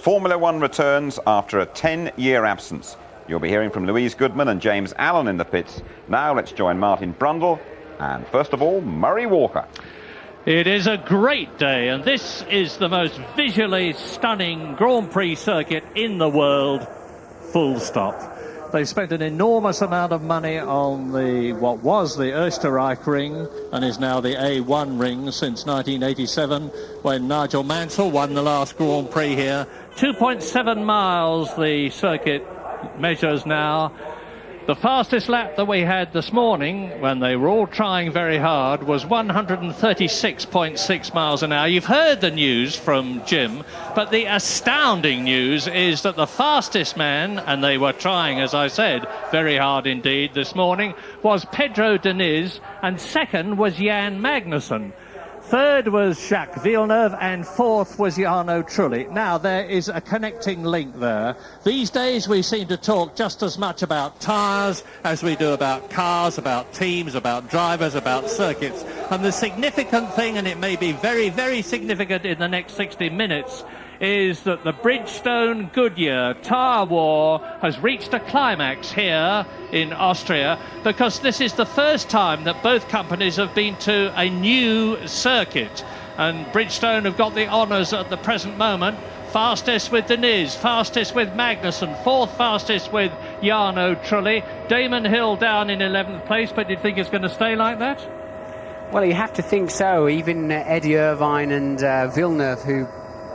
Formula One returns after a 10-year absence. You'll be hearing from Louise Goodman and James Allen in the pits. Now let's join Martin Brundle and, first of all, Murray Walker. It is a great day, and this is the most visually stunning Grand Prix circuit in the world, full stop. They spent an enormous amount of money on what was the Österreich ring and is now the A1 ring since 1987, when Nigel Mansell won the last Grand Prix here. 2.7 miles the circuit measures now. The fastest lap that we had this morning, when they were all trying very hard, was 136.6 miles an hour. You've heard the news from Jim, but the astounding news is that the fastest man, and they were trying, as I said, very hard indeed this morning, was Pedro Diniz, and second was Jan Magnussen. Third was Jacques Villeneuve, and fourth was Jarno Trulli. Now, there is a connecting link there. These days we seem to talk just as much about tyres as we do about cars, about teams, about drivers, about circuits. And the significant thing, and it may be very, very significant in the next 60 minutes, is that the Bridgestone-Goodyear tyre war has reached a climax here in Austria, because this is the first time that both companies have been to a new circuit. And Bridgestone have got the honours at the present moment. Fastest with Diniz, fastest with Magnussen, fourth fastest with Jarno Trulli. Damon Hill down in 11th place, but do you think it's going to stay like that? Well, you have to think so. Even Eddie Irvine and Villeneuve, who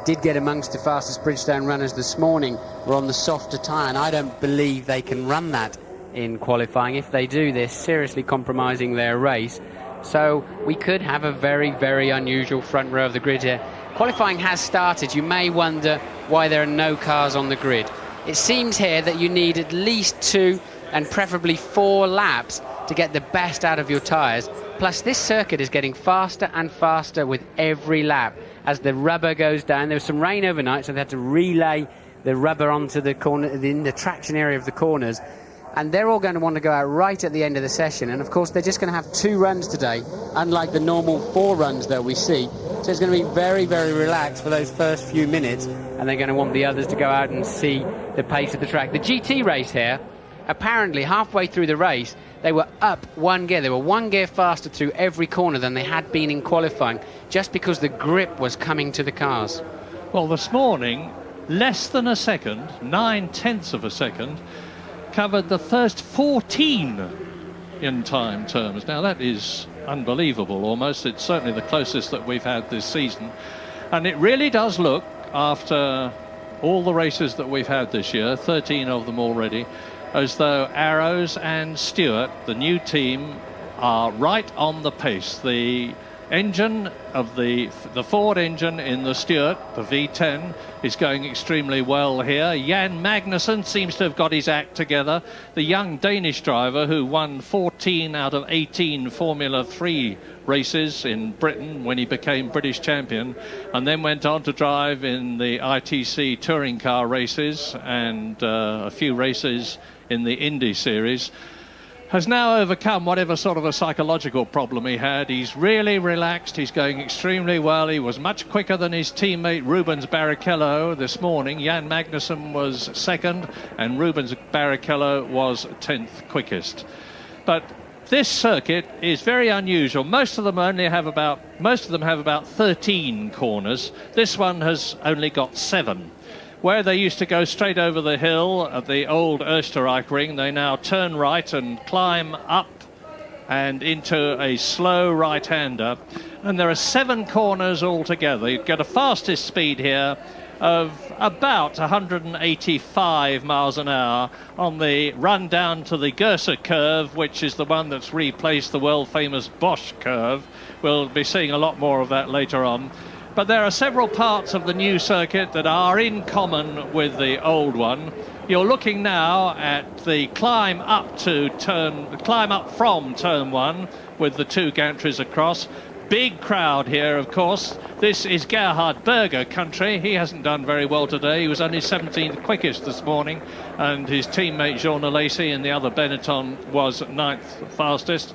did get amongst the fastest Bridgestone runners this morning, were on the softer tyre, and I don't believe they can run that in qualifying. If they do, they're seriously compromising their race. So we could have a very, very unusual front row of the grid here. Qualifying has started. You may wonder why there are no cars on the grid. It seems here that you need at least 2 and preferably 4 laps to get the best out of your tyres. Plus, this circuit is getting faster and faster with every lap as the rubber goes down. There was some rain overnight, so they had to relay the rubber onto the corner, in the traction area of the corners. And they're all going to want to go out right at the end of the session. And of course, they're just going to have 2 runs today, unlike the normal 4 runs that we see. So it's going to be very, very relaxed for those first few minutes. And they're going to want the others to go out and see the pace of the track. The GT race here, apparently halfway through the race, they were up 1 gear. They were 1 gear faster through every corner than they had been in qualifying, just because the grip was coming to the cars. Well, this morning, less than a second, 9/10 of a second, covered the first 14 in time terms. Now, that is unbelievable almost. It's certainly the closest that we've had this season. And it really does look, after all the races that we've had this year, 13 of them already, as though Arrows and Stewart, the new team, are right on the pace. The engine of the Ford engine in the Stewart, the V10, is going extremely well here. Jan Magnussen seems to have got his act together. The young Danish driver who won 14 out of 18 Formula 3 races in Britain when he became British champion, and then went on to drive in the ITC touring car races and a few races in the Indy series, has now overcome whatever sort of a psychological problem he had. He's really relaxed. He's going extremely well. He was much quicker than his teammate Rubens Barrichello this morning. Jan Magnussen was second and Rubens Barrichello was 10th quickest. But this circuit is very unusual. Most of them have about 13 corners. This one has only got 7. Where they used to go straight over the hill at the old Österreich ring, they now turn right and climb up and into a slow right-hander. And there are 7 corners altogether. You get a fastest speed here of about 185 miles an hour on the run down to the Gerser curve, which is the one that's replaced the world-famous Bosch curve. We'll be seeing a lot more of that later on. But there are several parts of the new circuit that are in common with the old one. You're looking now at the climb up from turn 1 with the 2 gantries across. Big crowd here, of course. This is Gerhard Berger country. He hasn't done very well today. He was only 17th quickest this morning, and his teammate Jean Alesi in the other Benetton was 9th fastest.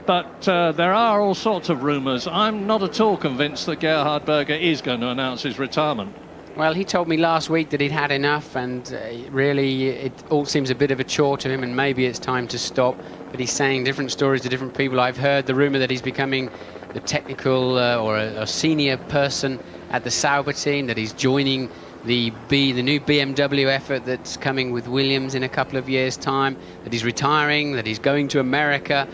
But there are all sorts of rumours. I'm not at all convinced that Gerhard Berger is going to announce his retirement. Well, he told me last week that he'd had enough, and really it all seems a bit of a chore to him, and maybe it's time to stop. But he's saying different stories to different people. I've heard the rumour that he's becoming the technical or a senior person at the Sauber team, that he's joining the new BMW effort that's coming with Williams in a couple of years' time, that he's retiring, that he's going to America.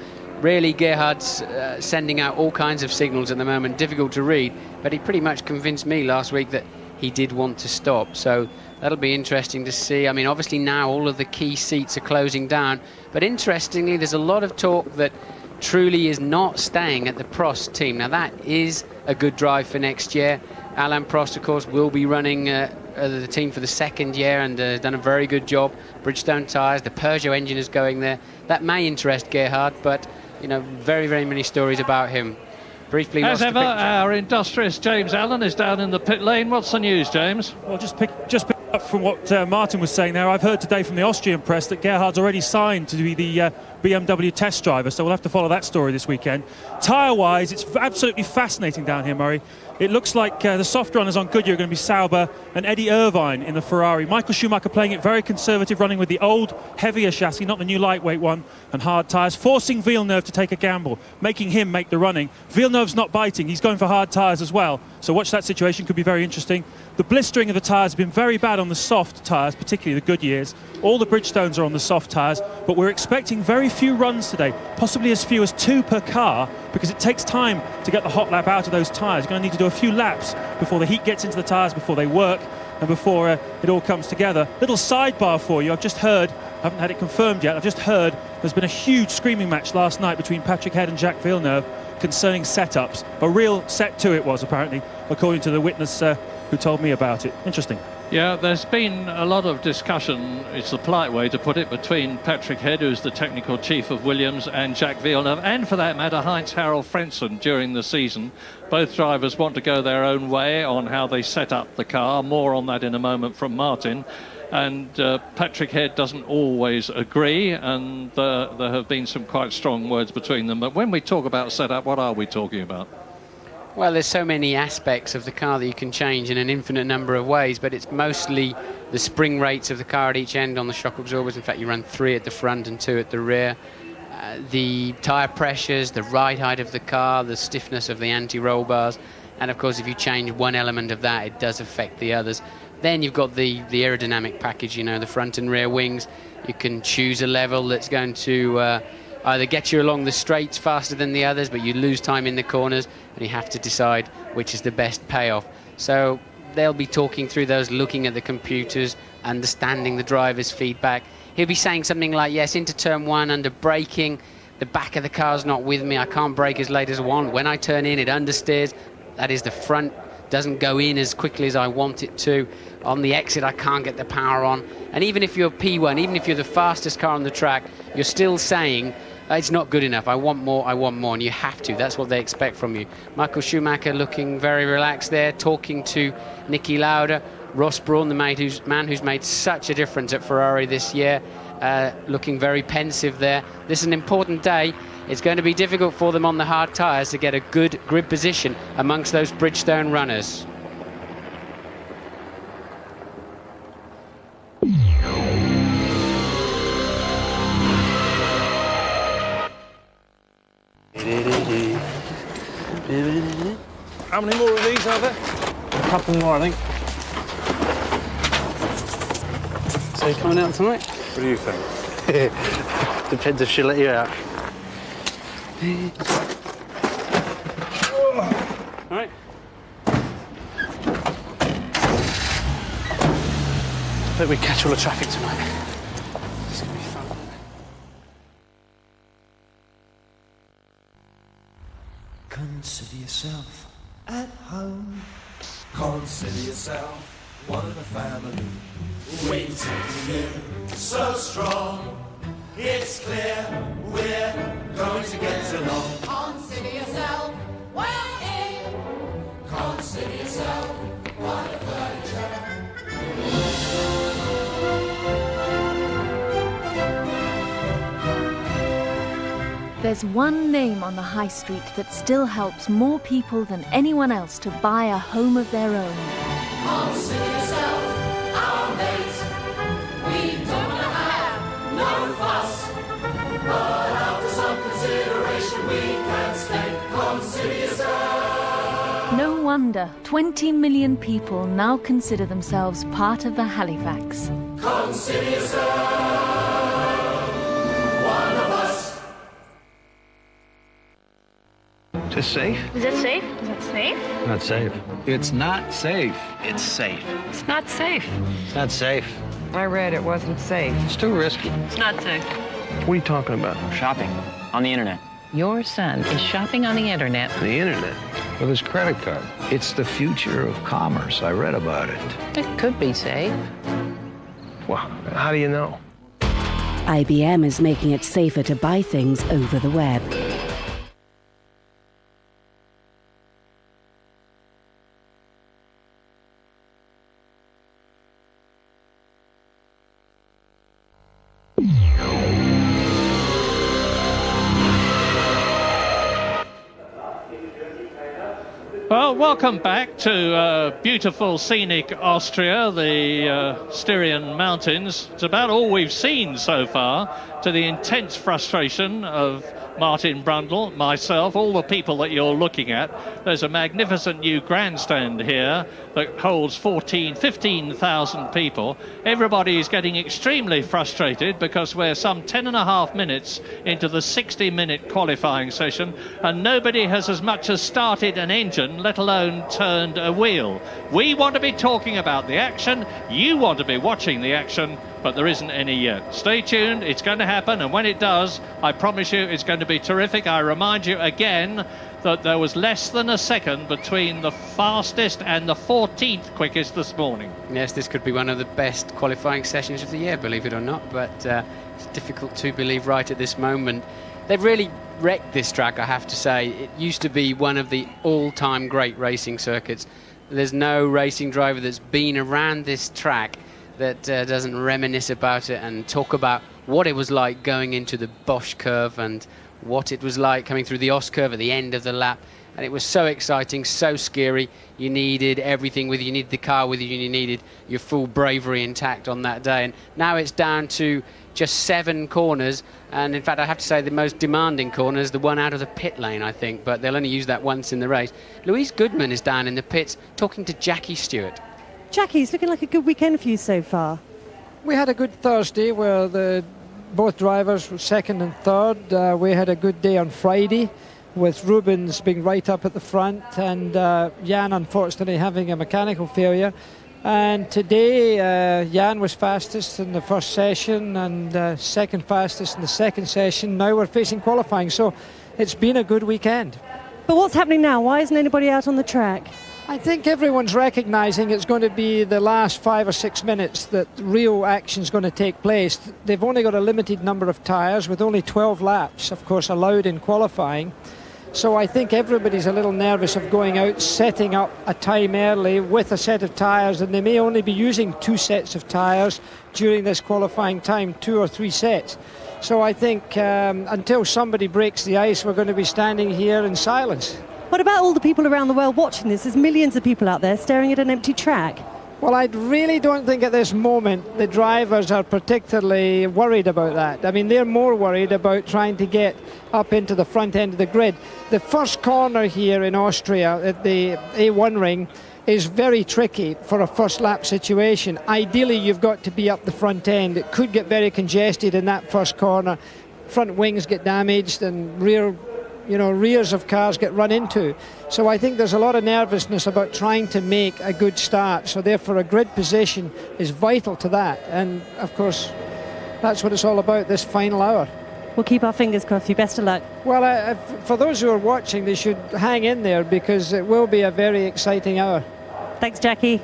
Really, Gerhard's sending out all kinds of signals at the moment, difficult to read, but he pretty much convinced me last week that he did want to stop. So that'll be interesting to see. I mean, obviously now all of the key seats are closing down, but interestingly, there's a lot of talk that Trulli is not staying at the Prost team. Now that is a good drive for next year. Alain Prost, of course, will be running the team for the second year and done a very good job. Bridgestone tyres, the Peugeot engine is going there. That may interest Gerhard, but you know, very, very many stories about him. Briefly, as ever, our industrious James Allen is down in the pit lane. What's the news, James? Well, just pick up from what Martin was saying there. I've heard today from the Austrian press that Gerhard's already signed to be the BMW test driver, so we'll have to follow that story this weekend. Tyre-wise, it's absolutely fascinating down here, Murray. It looks like the soft runners on Goodyear are going to be Sauber and Eddie Irvine in the Ferrari. Michael Schumacher playing it very conservative, running with the old, heavier chassis, not the new lightweight one, and hard tyres, forcing Villeneuve to take a gamble, making him make the running. Villeneuve's not biting, he's going for hard tyres as well, so watch that situation, could be very interesting. The blistering of the tyres has been very bad on the soft tyres, particularly the Goodyears. All the Bridgestones are on the soft tyres, but we're expecting very few runs today, possibly as few as 2 per car, because it takes time to get the hot lap out of those tyres. You're going to need to do a few laps before the heat gets into the tyres, before they work, and before it all comes together. Little sidebar for you, I've just heard, I haven't had it confirmed yet, I've just heard there's been a huge screaming match last night between Patrick Head and Jacques Villeneuve concerning setups. A real set to it was, apparently, according to the witness who told me about it. Interesting. Yeah, there's been a lot of discussion, it's the polite way to put it, between Patrick Head, who's the technical chief of Williams, and Jacques Villeneuve, and for that matter, Heinz Harald Frentzen during the season. Both drivers want to go their own way on how they set up the car. More on that in a moment from Martin. And Patrick Head doesn't always agree, and there have been some quite strong words between them. But when we talk about setup, what are we talking about? Well, there's so many aspects of the car that you can change in an infinite number of ways, but it's mostly the spring rates of the car at each end on the shock absorbers. In fact, you run 3 at the front and 2 at the rear. The tyre pressures, the ride height of the car, the stiffness of the anti-roll bars, and of course if you change one element of that, it does affect the others. Then you've got the aerodynamic package, you know, the front and rear wings. You can choose a level that's going to either get you along the straights faster than the others, but you lose time in the corners, and you have to decide which is the best payoff. So they'll be talking through those, looking at the computers, understanding the driver's feedback. He'll be saying something like, yes, into turn 1 under braking, the back of the car's not with me, I can't brake as late as I want. When I turn in, it understeers. That is, the front doesn't go in as quickly as I want it to. On the exit, I can't get the power on. And even if you're P1, even if you're the fastest car on the track, you're still saying, it's not good enough, I want more, and you have to. That's what they expect from you. Michael Schumacher looking very relaxed there, talking to Niki Lauda. Ross Brawn, the man who's made such a difference at Ferrari this year, looking very pensive there. This is an important day. It's going to be difficult for them on the hard tyres to get a good grid position amongst those Bridgestone runners. How many more of these are there? A couple more, I think. So you coming out tonight? What do you think? Depends if she'll let you out. All right. I think we catch all the traffic tonight. It's gonna be fun. Consider yourself at home. Consider yourself one of the family. Waiting for you, so strong. It's clear we're going to get along. Consider yourself well in. Consider yourself one of the furniture. There's one name on the high street that still helps more people than anyone else to buy a home of their own. Consider wonder 20 million people now consider themselves part of the Halifax. Consider yourself one of us. Is this safe? Is it safe? Is it safe? Not safe. It's not safe. It's safe. It's not safe. It's not safe. I read it wasn't safe. It's too risky. It's not safe. What are you talking about? Shopping on the internet. Your son is shopping on the internet. The internet. With his credit card. It's the future of commerce. I read about it. It could be safe. Well, how do you know? IBM is making it safer to buy things over the web. Well, welcome back to beautiful, scenic Austria, the Styrian Mountains. It's about all we've seen so far, to the intense frustration of Martin Brundle, myself, all the people that you're looking at. There's a magnificent new grandstand here that holds 15,000 people. Everybody is getting extremely frustrated because we're some 10.5 minutes into the 60-minute qualifying session and nobody has as much as started an engine, let alone turned a wheel. We want to be talking about the action, you want to be watching the action, but there isn't any yet. Stay tuned, it's going to happen, and when it does, I promise you it's going to be terrific. I remind you again that there was less than a second between the fastest and the 14th quickest this morning. Yes, this could be one of the best qualifying sessions of the year, believe it or not, but it's difficult to believe right at this moment. They've really wrecked this track, I have to say. It used to be one of the all-time great racing circuits. There's no racing driver that's been around this track that doesn't reminisce about it and talk about what it was like going into the Bosch curve and what it was like coming through the Os curve at the end of the lap. And it was so exciting, so scary. You needed everything with you. You needed the car with you, and you needed your full bravery intact on that day. And now it's down to just 7 corners, and in fact I have to say the most demanding corner is the one out of the pit lane, I think, but they'll only use that once in the race. Louise Goodman is down in the pits talking to Jackie Stewart. Jackie, it's looking like a good weekend for you so far. We had a good Thursday where both drivers were second and third. We had a good day on Friday with Rubens being right up at the front and Jan unfortunately having a mechanical failure. And today Jan was fastest in the first session and second fastest in the second session. Now we're facing qualifying, so it's been a good weekend. But what's happening now? Why isn't anybody out on the track? I think everyone's recognising it's going to be the last 5 or 6 minutes that real action's going to take place. They've only got a limited number of tyres with only 12 laps, of course, allowed in qualifying. So I think everybody's a little nervous of going out, setting up a time early with a set of tyres, and they may only be using 2 sets of tyres during this qualifying time, 2 or 3 sets. So I think until somebody breaks the ice, we're going to be standing here in silence. What about all the people around the world watching this? There's millions of people out there staring at an empty track. Well, I really don't think at this moment the drivers are particularly worried about that. I mean, they're more worried about trying to get up into the front end of the grid. The first corner here in Austria at the A1 ring is very tricky for a first lap situation. Ideally, you've got to be up the front end. It could get very congested in that first corner. Front wings get damaged and rears of cars get run into. So I think there's a lot of nervousness about trying to make a good start. So therefore a grid position is vital to that. And of course, that's what it's all about, this final hour. We'll keep our fingers crossed. You best of luck. Well, for those who are watching, they should hang in there because it will be a very exciting hour. Thanks, Jackie.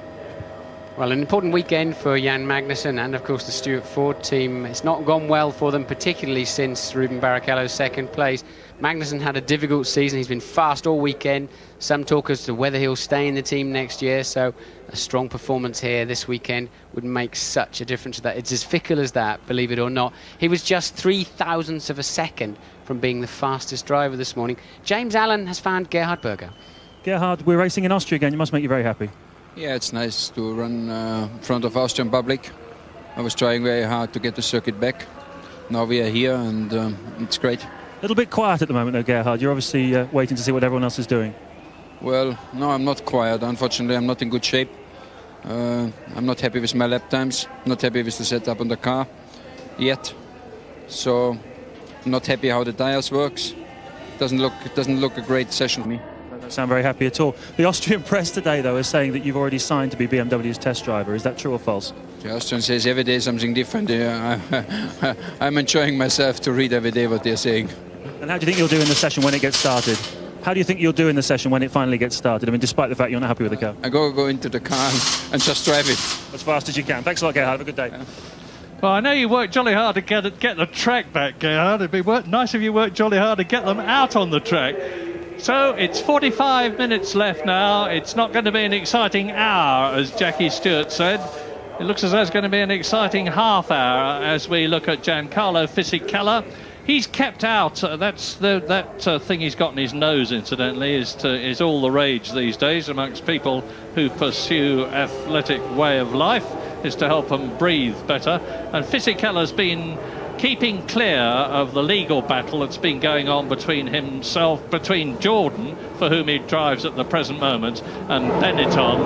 Well, an important weekend for Jan Magnussen and, of course, the Stewart Ford team. It's not gone well for them, particularly since Rubens Barrichello's second place. Magnussen had a difficult season. He's been fast all weekend. Some talk as to whether he'll stay in the team next year. So a strong performance here this weekend would make such a difference to that. It's as fickle as that, believe it or not. He was just 0.003 of a second from being the fastest driver this morning. James Allen has found Gerhard Berger. Gerhard, we're racing in Austria again. You must make you very happy. Yeah, it's nice to run in front of Austrian public. I was trying very hard to get the circuit back. Now we are here and it's great. A little bit quiet at the moment though, Gerhard. You're obviously waiting to see what everyone else is doing. Well, no, I'm not quiet. Unfortunately, I'm not in good shape. I'm not happy with my lap times. Not happy with the setup on the car yet. So, not happy how the tires works. Doesn't look a great session for me. Don't sound very happy at all. The Austrian press today, though, is saying that you've already signed to be BMW's test driver. Is that true or false? The Austrian says every day something different. I'm enjoying myself to read every day what they're saying. And how do you think you'll do in the session when it gets started? How do you think you'll do in the session when it finally gets started? I mean, despite the fact you're not happy with the car. I go into the car and just drive it. As fast as you can. Thanks a lot, Gerhard. Have a good day. Well, I know you worked jolly hard to get the track back, Gerhard. It'd be nice if you worked jolly hard to get them out on the track. So it's 45 minutes left now. It's not going to be an exciting hour, as Jackie Stewart said. It looks as though it's going to be an exciting half hour as we look at Giancarlo Fisichella. He's kept out. That's that thing he's got in his nose, incidentally, is all the rage these days amongst people who pursue athletic way of life, is to help them breathe better. And Fisichella's been keeping clear of the legal battle that's been going on between Jordan, for whom he drives at the present moment, and Benetton.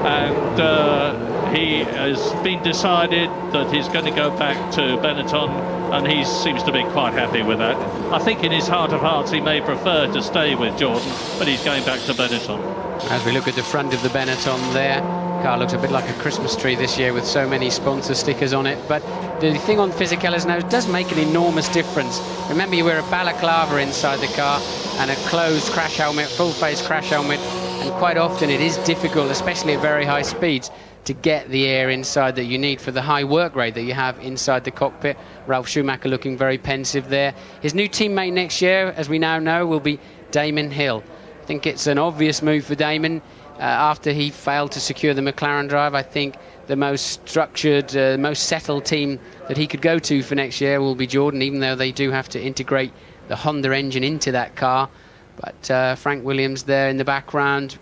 And he has been decided that he's going to go back to Benetton, and he seems to be quite happy with that. I think in his heart of hearts he may prefer to stay with Jordan, but he's going back to Benetton. As we look at the front of the Benetton there, car looks a bit like a Christmas tree this year with so many sponsor stickers on it, but the thing on Fisichella's nose does make an enormous difference. Remember, you wear a balaclava inside the car and a closed crash helmet, full face crash helmet, and quite often it is difficult, especially at very high speeds, to get the air inside that you need for the high work rate that you have inside the cockpit. Ralf Schumacher looking very pensive there. His new teammate next year, as we now know, will be Damon Hill. I think it's an obvious move for Damon. After he failed to secure the McLaren drive, I think the most structured, most settled team that he could go to for next year will be Jordan, even though they do have to integrate the Honda engine into that car. But Frank Williams there in the background,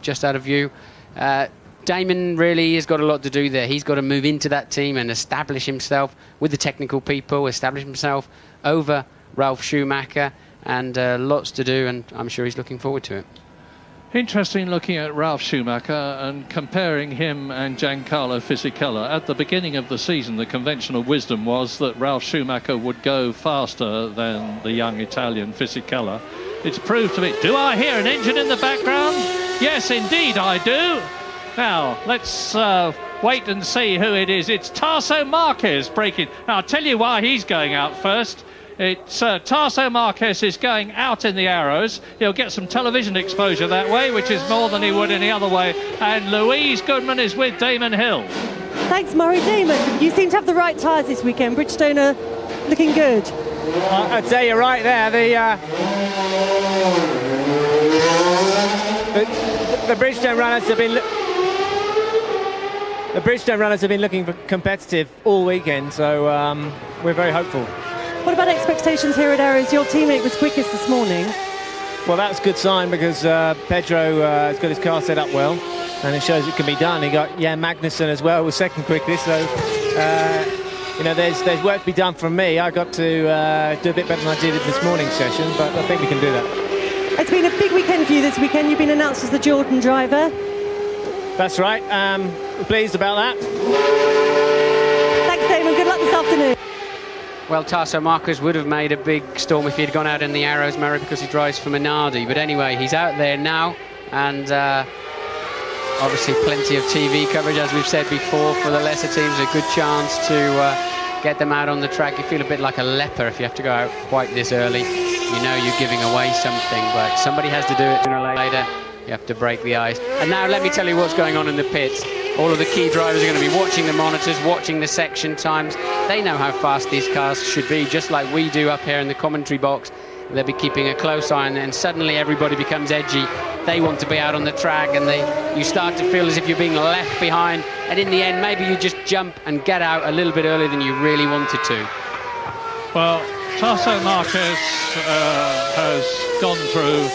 just out of view. Damon really has got a lot to do there. He's got to move into that team and establish himself with the technical people, establish himself over Ralf Schumacher, and lots to do, and I'm sure he's looking forward to it. Interesting looking at Ralf Schumacher and comparing him and Giancarlo Fisichella. At the beginning of the season, the conventional wisdom was that Ralf Schumacher would go faster than the young Italian Fisichella. It's proved to be... Do I hear an engine in the background? Yes, indeed I do. Now, let's wait and see who it is. It's Tarso Marquez braking. Now, I'll tell you why he's going out first. It's Tarso Marquez is going out in the arrows. He'll get some television exposure that way, which is more than he would any other way. And Louise Goodman is with Damon Hill. Thanks, Murray. Damon, you seem to have the right tyres this weekend. Bridgestone are looking good. I'd say you're right there. The Bridgestone runners have been... The Bridgestone runners have been looking competitive all weekend, so we're very hopeful. What about expectations here at Arrows? Your teammate was quickest this morning. Well, that's a good sign, because Pedro has got his car set up well, and it shows it can be done. He got Jan Magnussen as well, was second quickest, so you know, there's work to be done from me. I got to do a bit better than I did in this morning's session, but I think we can do that. It's been a big weekend for you this weekend. You've been announced as the Jordan driver. That's right. Pleased about that. Thanks, Damon. Good luck this afternoon. Well, Tarso Marquez would have made a big storm if he'd gone out in the arrows, Murray, because he drives for Minardi. But anyway, he's out there now, and obviously plenty of TV coverage, as we've said before, for the lesser teams. A good chance to get them out on the track. You feel a bit like a leper if you have to go out quite this early. You know you're giving away something, but somebody has to do it sooner or later. You have to break the ice. And now let me tell you what's going on in the pits. All of the key drivers are going to be watching the monitors, watching the section times. They know how fast these cars should be, just like we do up here in the commentary box. They'll be keeping a close eye, and then suddenly everybody becomes edgy. They want to be out on the track, and you start to feel as if you're being left behind. And in the end, maybe you just jump and get out a little bit earlier than you really wanted to. Well, Tarso Marquez has gone through,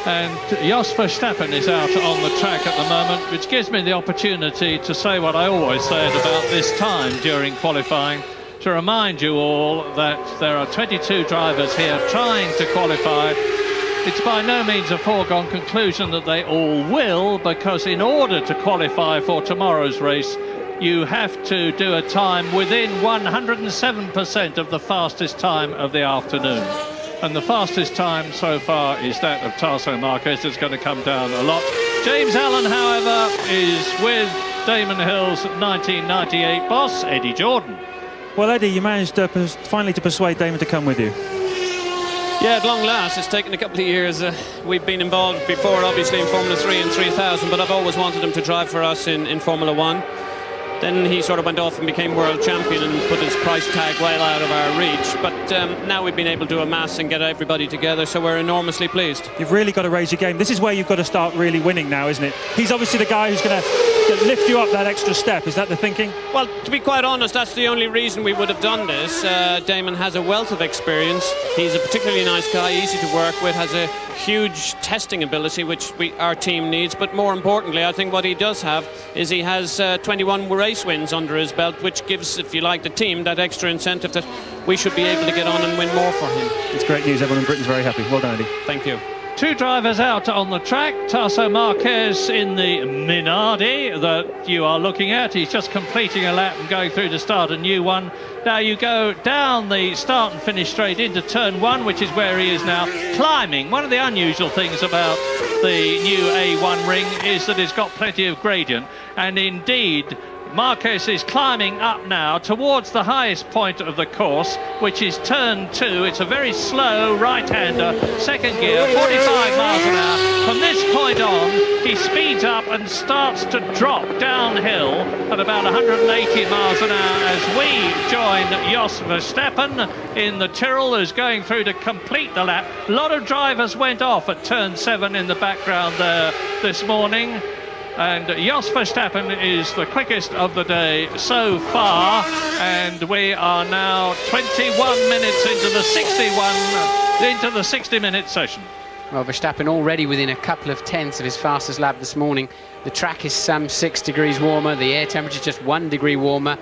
and Jos Verstappen is out on the track at the moment, which gives me the opportunity to say what I always said about this time during qualifying, to remind you all that there are 22 drivers here trying to qualify, it's by no means a foregone conclusion that they all will, because in order to qualify for tomorrow's race, you have to do a time within 107% of the fastest time of the afternoon. And the fastest time so far is that of Tasso Marquez. It's going to come down a lot. James Allen, however, is with Damon Hill's 1998 boss, Eddie Jordan. Well, Eddie, you managed finally to persuade Damon to come with you. Yeah, at long last. It's taken a couple of years. We've been involved before, obviously, in Formula 3 and 3000, but I've always wanted him to drive for us in Formula 1. Then he sort of went off and became world champion and put his price tag well out of our reach. But now we've been able to amass and get everybody together, so we're enormously pleased. You've really got to raise your game. This is where you've got to start really winning now, isn't it? He's obviously the guy who's going to lift you up that extra step. Is that the thinking? Well, to be quite honest, that's the only reason we would have done this. Damon has a wealth of experience. He's a particularly nice guy, easy to work with, has a huge testing ability, which our team needs. But more importantly, I think what he does have is he has 21 race wins under his belt, which gives, if you like, the team that extra incentive that we should be able to get on and win more for him. It's great news. Everyone in Britain's very happy. Well done, Eddie. Thank you. Two drivers out on the track. Tasso Marquez in the Minardi that you are looking at. He's just completing a lap and going through to start a new one. Now you go down the start and finish straight into turn 1, which is where he is now climbing. One of the unusual things about the new A1 ring is that it's got plenty of gradient, and indeed Marquez is climbing up now towards the highest point of the course, which is turn 2. It's a very slow right-hander, second gear, 45 miles an hour. From this point on, he speeds up and starts to drop downhill at about 180 miles an hour as we join Jos Verstappen in the Tyrrell, who's going through to complete the lap. A lot of drivers went off at turn 7 in the background there this morning. And Jos Verstappen is the quickest of the day so far, and we are now 21 minutes into the 60-minute session. Well, Verstappen already within a couple of tenths of his fastest lap this morning. The track is some 6 degrees warmer, the air temperature just 1 degree warmer,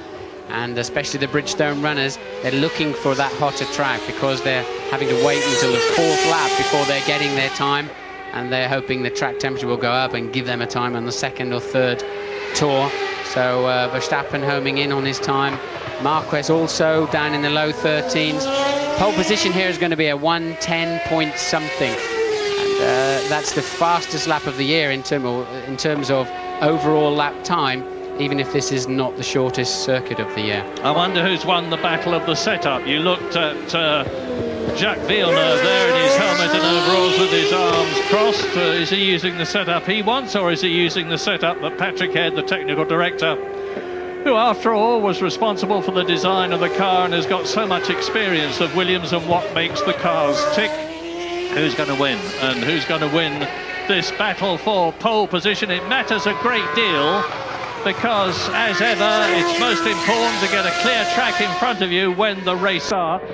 and especially the Bridgestone runners, they're looking for that hotter track because they're having to wait until the 4th lap before they're getting their time. And they're hoping the track temperature will go up and give them a time on the 2nd or 3rd tour. So Verstappen homing in on his time. Marquez also down in the low 13s. Pole position here is going to be a 1:10 point something. And that's the fastest lap of the year in terms of overall lap time, even if this is not the shortest circuit of the year. I wonder who's won the battle of the setup. You looked at Jacques Villeneuve there in his helmet and overalls with his arms crossed. Is he using the setup he wants, or is he using the setup that Patrick Head, the technical director, who after all was responsible for the design of the car and has got so much experience of Williams and what makes the cars tick? Who's going to win, and who's going to win this battle for pole position? It matters a great deal, because as ever it's most important to get a clear track in front of you when the race starts.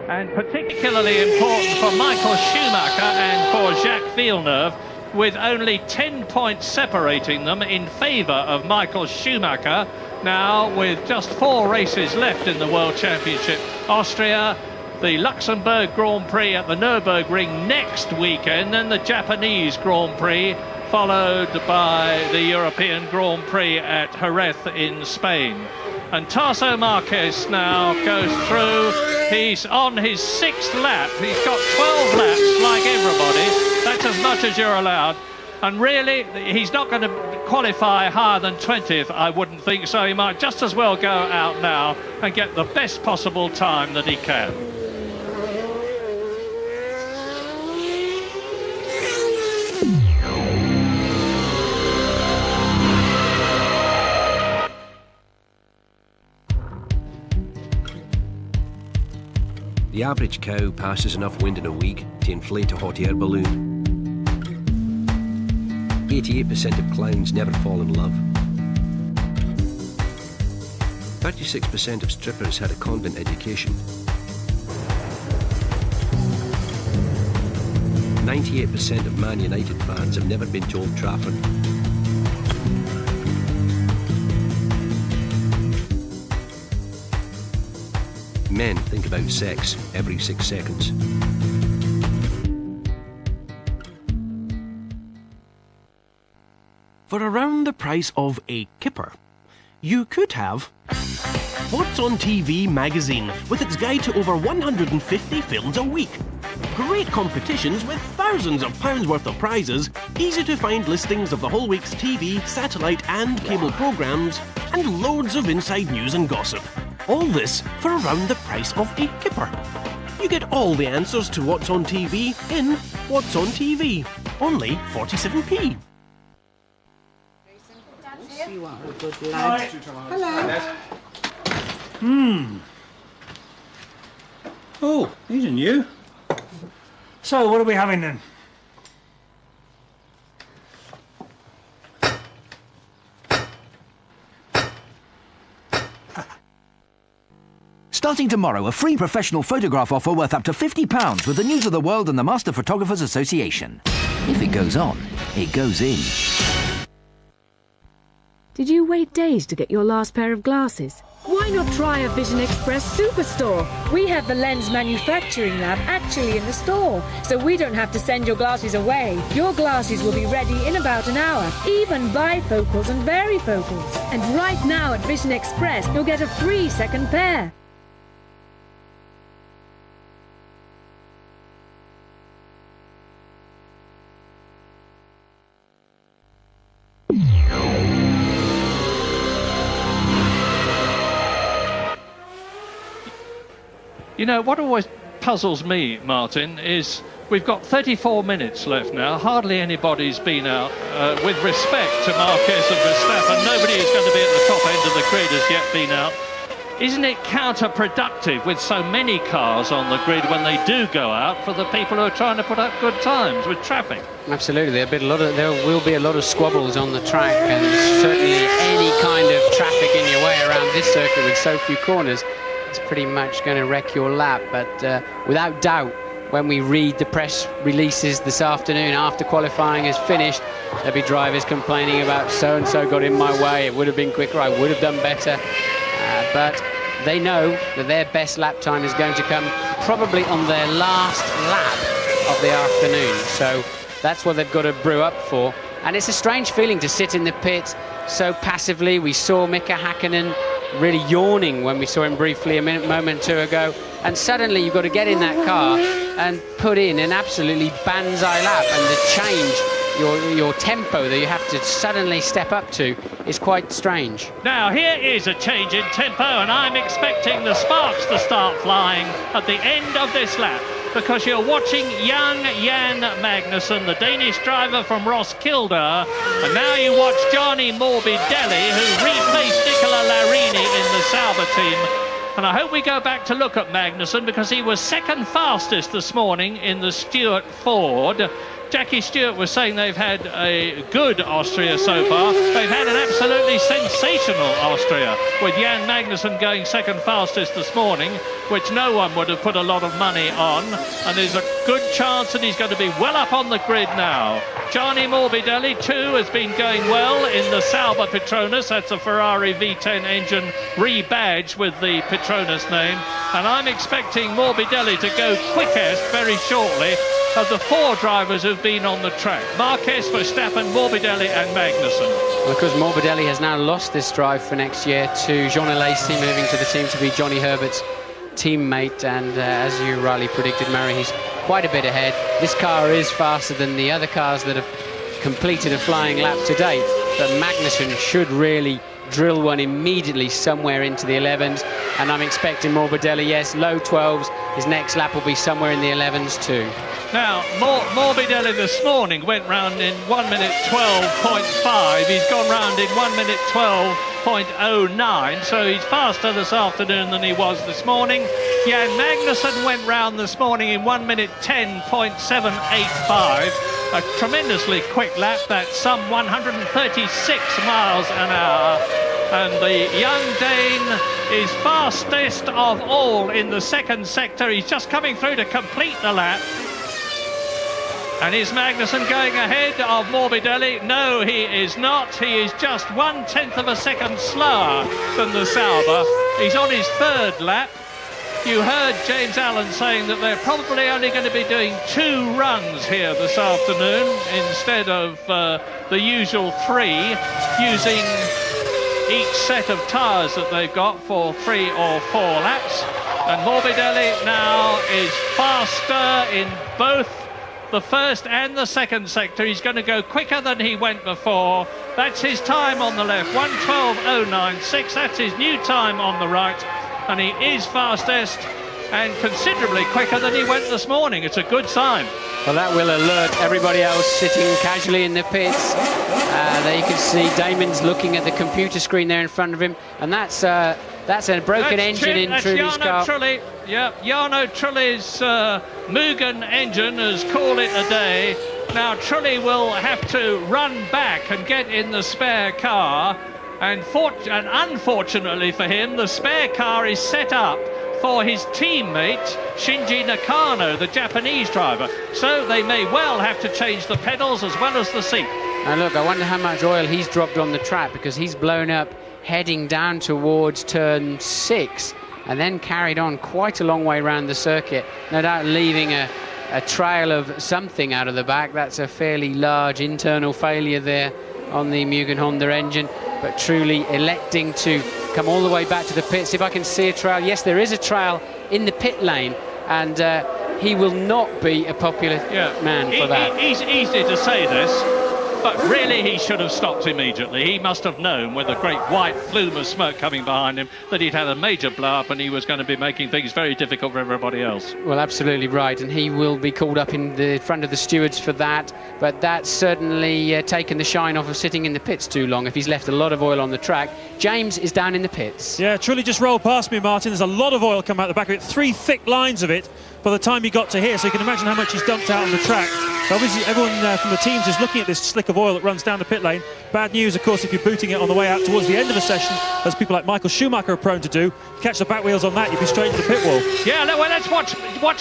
And particularly important for Michael Schumacher and for Jacques Villeneuve, with only 10 points separating them in favour of Michael Schumacher. Now, with just 4 races left in the World Championship, Austria, the Luxembourg Grand Prix at the Nürburgring next weekend, and the Japanese Grand Prix, followed by the European Grand Prix at Jerez in Spain. And Tasso Marquez now goes through. He's on his 6th lap. He's got 12 laps like everybody. That's as much as you're allowed. And really, he's not going to qualify higher than 20th, I wouldn't think. So he might just as well go out now and get the best possible time that he can. The average cow passes enough wind in a week to inflate a hot air balloon. 88% of clowns never fall in love. 36% of strippers had a convent education. 98% of Man United fans have never been to Old Trafford. Men think about sex every 6 seconds. for around the price of a kipper. You could have What's on TV magazine with its guide to over 150 films a week. Great competitions with thousands of pounds worth of prizes, easy to find listings of the whole week's TV, satellite and cable programmes, and loads of inside news and gossip. All this for around the price of a kipper. You get all the answers to what's on TV in What's on TV, only 47p. You are a good lad. Hello. Oh, these are new. So, what are we having then? Starting tomorrow, a free professional photograph offer worth up to £50 with the News of the World and the Master Photographers Association. If it goes on, it goes in. Did you wait days to get your last pair of glasses? Why not try a Vision Express Superstore? We have the lens manufacturing lab actually in the store, so we don't have to send your glasses away. Your glasses will be ready in about an hour, even bifocals and varifocals. And right now at Vision Express, you'll get a free second pair. You know, what always puzzles me, Martin, is we've got 34 minutes left now. Hardly anybody's been out. With respect to Marquez and Verstappen, nobody who's going to be at the top end of the grid has yet been out. Isn't it counterproductive with so many cars on the grid when they do go out for the people who are trying to put up good times with traffic? Absolutely. There will be a lot of squabbles on the track, and certainly any kind of traffic in your way around this circuit with so few corners, it's pretty much going to wreck your lap. But without doubt, when we read the press releases this afternoon after qualifying is finished, there'll be drivers complaining about so-and-so got in my way, it would have been quicker, I would have done better. But they know that their best lap time is going to come probably on their last lap of the afternoon. So that's what they've got to brew up for. And it's a strange feeling to sit in the pit so passively. We saw Mika Hakkinen really yawning when we saw him briefly a moment or two ago, and suddenly you've got to get in that car and put in an absolutely banzai lap, and the change, your tempo that you have to suddenly step up to is quite strange. Now here is a change in tempo, and I'm expecting the sparks to start flying at the end of this lap, because you're watching young Jan Magnussen, the Danish driver from Roskilde, and now you watch Gianni Morbidelli, who replaced Nicola Larini in the Sauber team. And I hope we go back to look at Magnussen, because he was second fastest this morning in the Stewart Ford. Jackie Stewart was saying they've had a good Austria so far. They've had an absolutely sensational Austria, with Jan Magnussen going second fastest this morning, which no one would have put a lot of money on. And there's a good chance that he's going to be well up on the grid now. Gianni Morbidelli too has been going well in the Sauber Petronas. That's a Ferrari V10 engine rebadged with the Petronas name. And I'm expecting Morbidelli to go quickest very shortly of the four drivers who've been on the track: Marquez, Verstappen, Morbidelli and Magnussen. Well, because Morbidelli has now lost this drive for next year to Jean Alesi, moving to the team to be Johnny Herbert's teammate, and as you rightly predicted, Murray, he's quite a bit ahead. This car is faster than the other cars that have completed a flying lap to date, but Magnussen should really drill one immediately somewhere into the 11s, and I'm expecting Morbidelli, yes, low 12s. His next lap will be somewhere in the 11s too. Now, Morbidelli this morning went round in 1 minute 12.5. He's gone round in 1 minute 12.09, so he's faster this afternoon than he was this morning. Jan Magnussen went round this morning in 1 minute 10.785. A tremendously quick lap. That's some 136 miles an hour. And the young Dane is fastest of all in the second sector. He's just coming through to complete the lap. And is Magnussen going ahead of Morbidelli? No, he is not. He is just 1/10 of a second slower than the Sauber. He's on his third lap. You heard James Allen saying that they're probably only going to be doing 2 runs here this afternoon instead of the usual 3, using each set of tyres that they've got for 3 or 4 laps. And Morbidelli now is faster in both the first and the second sector. He's going to go quicker than he went before. That's his time on the left, 1:12.096. That's his new time on the right. And he is fastest and considerably quicker than he went this morning. It's a good sign. Well, that will alert everybody else sitting casually in the pits. There you can see Damon's looking at the computer screen there in front of him, and that's a broken engine in Trulli's car. Trulli. Yeah, Jarno Trulli's Mugen engine has called it a day. Now Trulli will have to run back and get in the spare car, and unfortunately for him, the spare car is set up for his teammate Shinji Nakano, the Japanese driver. So they may well have to change the pedals as well as the seat. And look, I wonder how much oil he's dropped on the track, because he's blown up heading down towards turn 6 and then carried on quite a long way around the circuit, no doubt leaving a trail of something out of the back. That's a fairly large internal failure there on the Mugen Honda engine, but Trulli electing to come all the way back to the pits. If I can see a trail, yes, there is a trail in the pit lane, and he will not be a popular man for that. It's easy to say this, but really he should have stopped immediately. He must have known, with a great white flume of smoke coming behind him, that he'd had a major blow-up and he was going to be making things very difficult for everybody else. Well, absolutely right, and he will be called up in the front of the stewards for that, but that's certainly taken the shine off of sitting in the pits too long if he's left a lot of oil on the track. James is down in the pits. Yeah, Trulli just rolled past me, Martin. There's a lot of oil come out the back of it, 3 thick lines of it by the time he got to here, so you can imagine how much he's dumped out on the track. So obviously everyone from the teams is looking at this slick of oil that runs down the pit lane. Bad news, of course, if you're booting it on the way out towards the end of a session, as people like Michael Schumacher are prone to do. Catch the back wheels on that, you'd be straight into the pit wall. Yeah, well, let's watch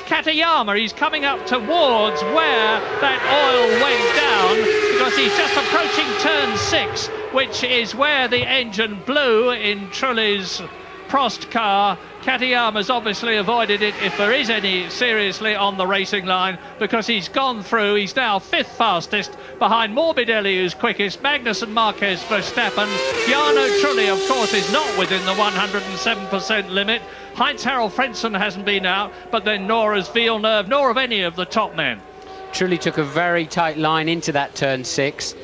Katayama. He's coming up towards where that oil went down, because he's just approaching turn 6, which is where the engine blew in Trulli's Prost car. Katayama's obviously avoided it, if there is any seriously on the racing line, because he's gone through. He's now 5th fastest, behind Morbidelli, who's quickest, Magnussen, Marquez, Verstappen. Jarno Trulli, of course, is not within the 107% limit. Heinz Harald Frentzen hasn't been out, but then nor has Villeneuve, nor of any of the top men. Trulli took a very tight line into that turn 6.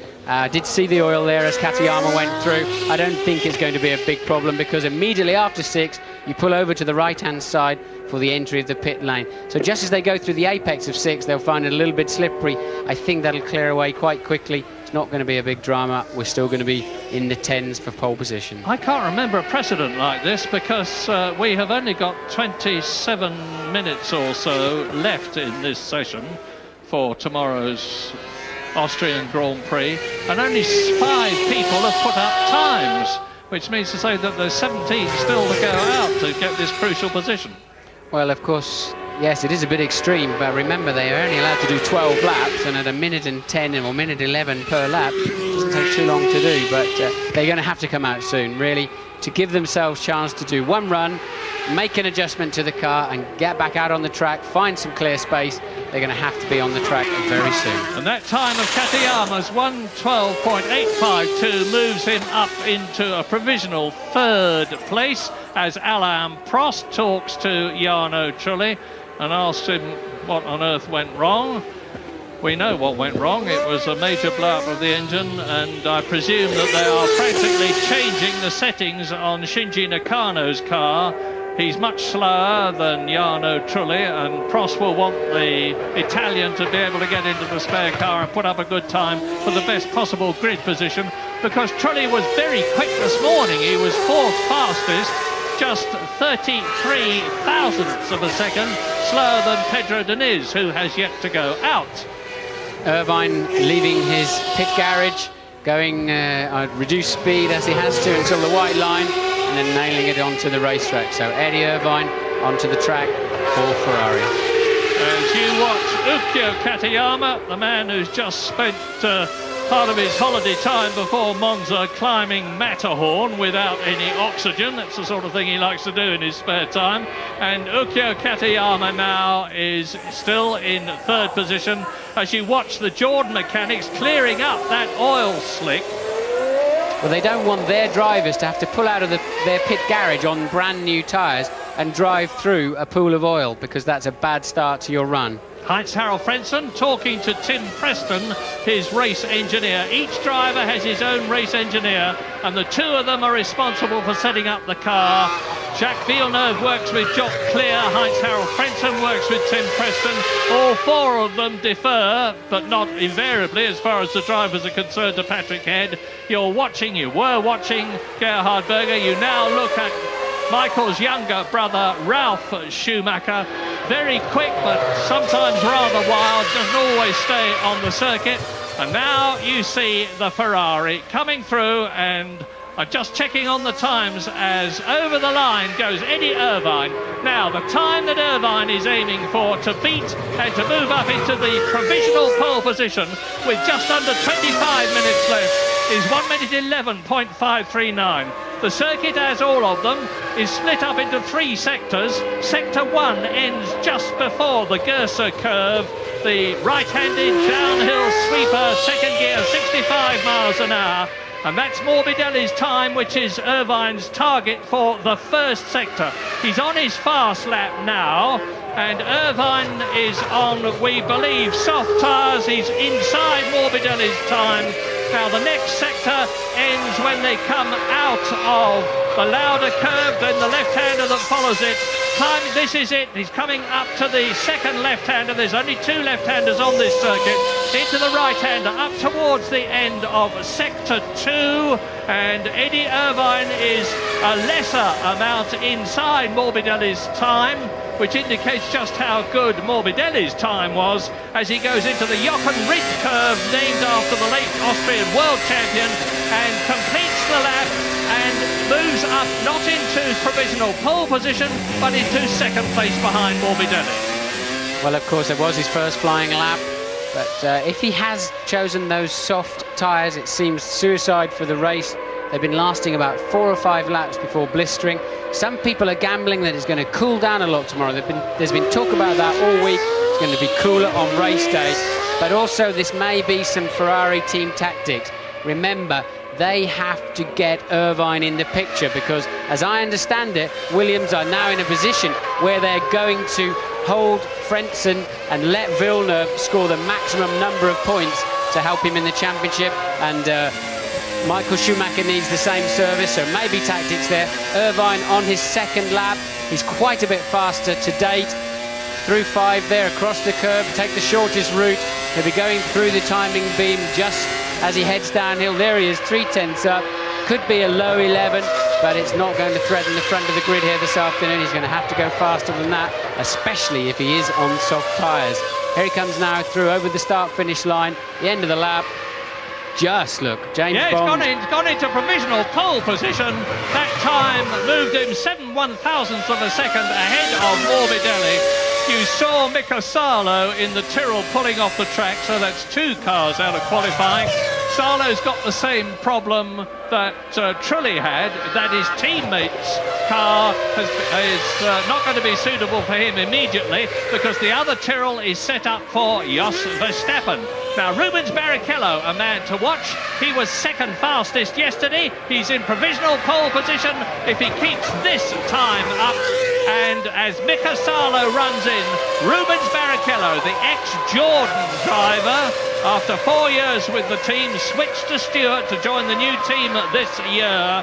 Did see the oil there as Katayama went through. I don't think it's going to be a big problem, because immediately after 6 you pull over to the right hand side for the entry of the pit lane. So just as they go through the apex of 6, they'll find it a little bit slippery. I think that'll clear away quite quickly. It's not going to be a big drama. We're still going to be in the 10s for pole position. I can't remember a precedent like this, because we have only got 27 minutes or so left in this session for tomorrow's Austrian Grand Prix, and only 5 people have put up times, which means to say that there's 17 still to go out to get this crucial position. Well, of course, yes, it is a bit extreme, but remember, they are only allowed to do 12 laps, and at 1:10 or 1:11 per lap, it doesn't take too long to do, but they're going to have to come out soon, really, to give themselves a chance to do one run, make an adjustment to the car and get back out on the track, find some clear space. They're going to have to be on the track very soon. And that time of Katayama's 1:12.852 moves him up into a provisional 3rd place, as Alain Prost talks to Jarno Trulli and asks him what on earth went wrong. We know what went wrong. It was a major blow-up of the engine, and I presume that they are practically changing the settings on Shinji Nakano's car. He's much slower than Jarno Trulli, and Prost will want the Italian to be able to get into the spare car and put up a good time for the best possible grid position, because Trulli was very quick this morning. He was 4th fastest, just 33 thousandths of a second slower than Pedro Diniz, who has yet to go out. Irvine leaving his pit garage, going at reduced speed as he has to until the white line, and then nailing it onto the racetrack. So Eddie Irvine onto the track for Ferrari. As you watch Ukyo Katayama, the man who's just spent part of his holiday time before Monza, climbing Matterhorn without any oxygen. That's the sort of thing he likes to do in his spare time. And Ukko Katayama now is still in third position as you watch the Jordan mechanics clearing up that oil slick. Well, they don't want their drivers to have to pull out of their pit garage on brand new tyres and drive through a pool of oil, because that's a bad start to your run. Heinz Harald Frentzen talking to Tim Preston, his race engineer. Each driver has his own race engineer, and the two of them are responsible for setting up the car. Jacques Villeneuve works with Jock Clear, Heinz Harald Frentzen works with Tim Preston. All four of them defer, but not invariably as far as the drivers are concerned, to Patrick Head. You were watching Gerhard Berger. You now look at Michael's younger brother, Ralf Schumacher. Very quick, but sometimes rather wild, doesn't always stay on the circuit. And now you see the Ferrari coming through, and I'm just checking on the times as over the line goes Eddie Irvine. Now, the time that Irvine is aiming for to beat and to move up into the provisional pole position with just under 25 minutes left is 1 minute 11.539. The circuit, as all of them, is split up into three sectors. Sector 1 ends just before the Gerser curve, the right-handed downhill sweeper, second gear, 65 miles an hour. And that's Morbidelli's time, which is Irvine's target for the first sector. He's on his fast lap now, and Irvine is on, we believe, soft tyres. He's inside Morbidelli's time. Now, the next sector ends when they come out of the Lauda curve, then the left-hander that follows it. This is it. He's coming up to the second left-hander. There's only two left-handers on this circuit. Into the right-hander, up towards the end of sector 2. And Eddie Irvine is a lesser amount inside Morbidelli's time, which indicates just how good Morbidelli's time was as he goes into the Jochen Rindt curve, named after the late Austrian world champion, and completes the lap and moves up not into provisional pole position, but into second place behind Morbidelli. Well, of course, it was his first flying lap, but if he has chosen those soft tyres, it seems suicide for the race. They've been lasting about 4 or 5 laps before blistering. Some people are gambling that it's going to cool down a lot tomorrow. There's been talk about that all week. It's going to be cooler on race day. But also this may be some Ferrari team tactics. Remember, they have to get Irvine in the picture because, as I understand it, Williams are now in a position where they're going to hold Frentzen and let Villeneuve score the maximum number of points to help him in the championship. And Michael Schumacher needs the same service, so maybe tactics there. Irvine on his second lap. He's quite a bit faster to date. Through 5 there, across the curve, take the shortest route. He'll be going through the timing beam just as he heads downhill. There he is, 3/10 up. Could be a low 11, but it's not going to threaten the front of the grid here this afternoon. He's going to have to go faster than that, especially if he is on soft tyres. Here he comes now through over the start-finish line, the end of the lap. Just look, James Bond. He's gone into provisional pole position. That time moved him 7/1000ths of a second ahead of Morbidelli. You saw Mika Hakkinen in the Tyrrell pulling off the track, so that's 2 cars out of qualifying. Salo's got the same problem that Trulli had, that his teammate's car is not going to be suitable for him immediately because the other Tyrrell is set up for Jos Verstappen. Now, Rubens Barrichello, a man to watch. He was second fastest yesterday. He's in provisional pole position if he keeps this time up. And as Mika Hakkinen runs in, Rubens Barrichello, the ex-Jordan driver, after 4 years with the team, switched to Stewart to join the new team this year,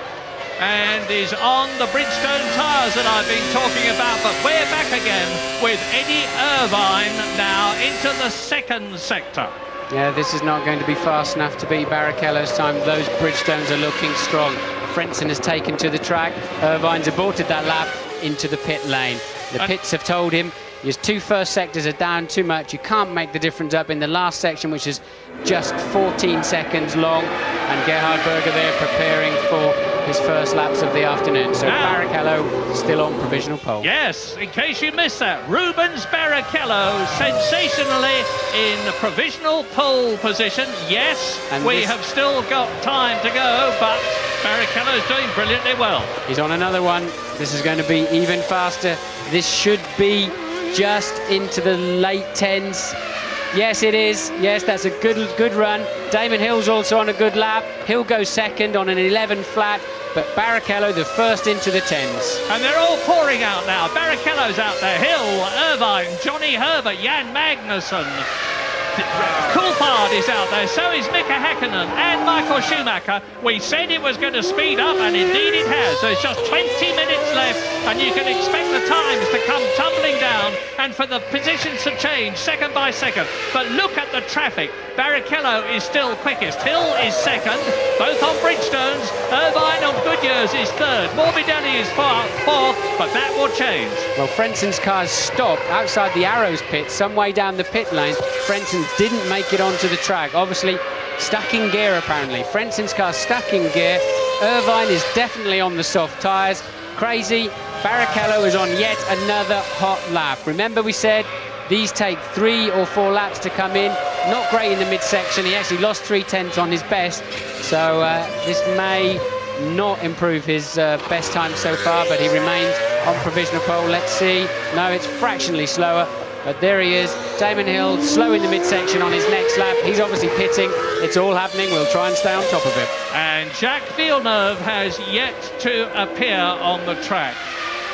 and is on the Bridgestone tyres that I've been talking about. But we're back again with Eddie Irvine now into the second sector. Yeah, this is not going to be fast enough to beat Barrichello's time. Those Bridgestones are looking strong. Frentzen has taken to the track. Irvine's aborted that lap into the pit lane. The pits have told him his 2 first sectors are down too much. You can't make the difference up in the last section, which is just 14 seconds long. And Gerhard Berger there preparing for his first laps of the afternoon. So Barrichello still on provisional pole. Yes, in case you missed that, Rubens Barrichello sensationally in provisional pole position. Yes, and we have still got time to go, but Barrichello is doing brilliantly well. He's on another one. This is going to be even faster. This should be just into the late 10s. Yes, it is. Yes, that's a good run. Damon Hill's also on a good lap. Hill goes second on an 11 flat, but Barrichello the first into the 10s. And they're all pouring out now. Barrichello's out there. Hill, Irvine, Johnny Herbert, Jan Magnussen. Coulthard is out there, so is Mika Hakkinen and Michael Schumacher. We said it was going to speed up, and indeed it has. There's just 20 minutes left, and you can expect the times to come tumbling down and for the positions to change second by second. But look at the traffic. Barrichello is still quickest. Hill is second, both on Bridgestones. Irvine on Goodyear's is third. Morbidelli is fourth, but that will change. Well, Frentzen's car's stopped outside the Arrows pit, some way down the pit lane. Frentzen didn't make it onto the track. Obviously, stuck in gear apparently. Frentzen's car stuck in gear. Irvine is definitely on the soft tyres. Crazy. Barrichello is on yet another hot lap. Remember we said these take 3 or 4 laps to come in. Not great in the midsection. He actually lost 3/10 on his best. So this may not improve his best time so far, but he remains on provisional pole. Let's see. No, it's fractionally slower. But there he is, Damon Hill, slow in the midsection on his next lap. He's obviously pitting. It's all happening. We'll try and stay on top of it. And Jacques Villeneuve has yet to appear on the track.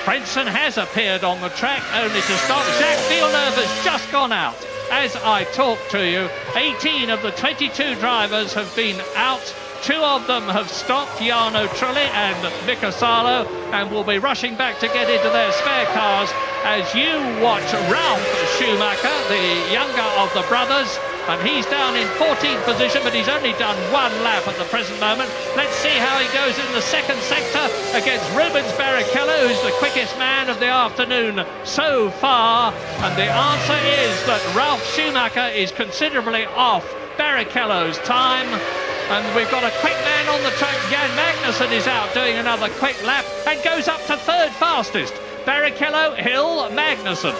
Frentzen has appeared on the track, only to stop. Jacques Villeneuve has just gone out. As I talk to you, 18 of the 22 drivers have been out. 2 of them have stopped, Jarno Trulli and Mika Hakkinen, and will be rushing back to get into their spare cars as you watch Ralf Schumacher, the younger of the brothers, and he's down in 14th position, but he's only done 1 lap at the present moment. Let's see how he goes in the second sector against Rubens Barrichello, who's the quickest man of the afternoon so far, and the answer is that Ralf Schumacher is considerably off Barrichello's time. And we've got a quick man on the track. Jan Magnussen is out doing another quick lap and goes up to third fastest. Barrichello, Hill, Magnussen.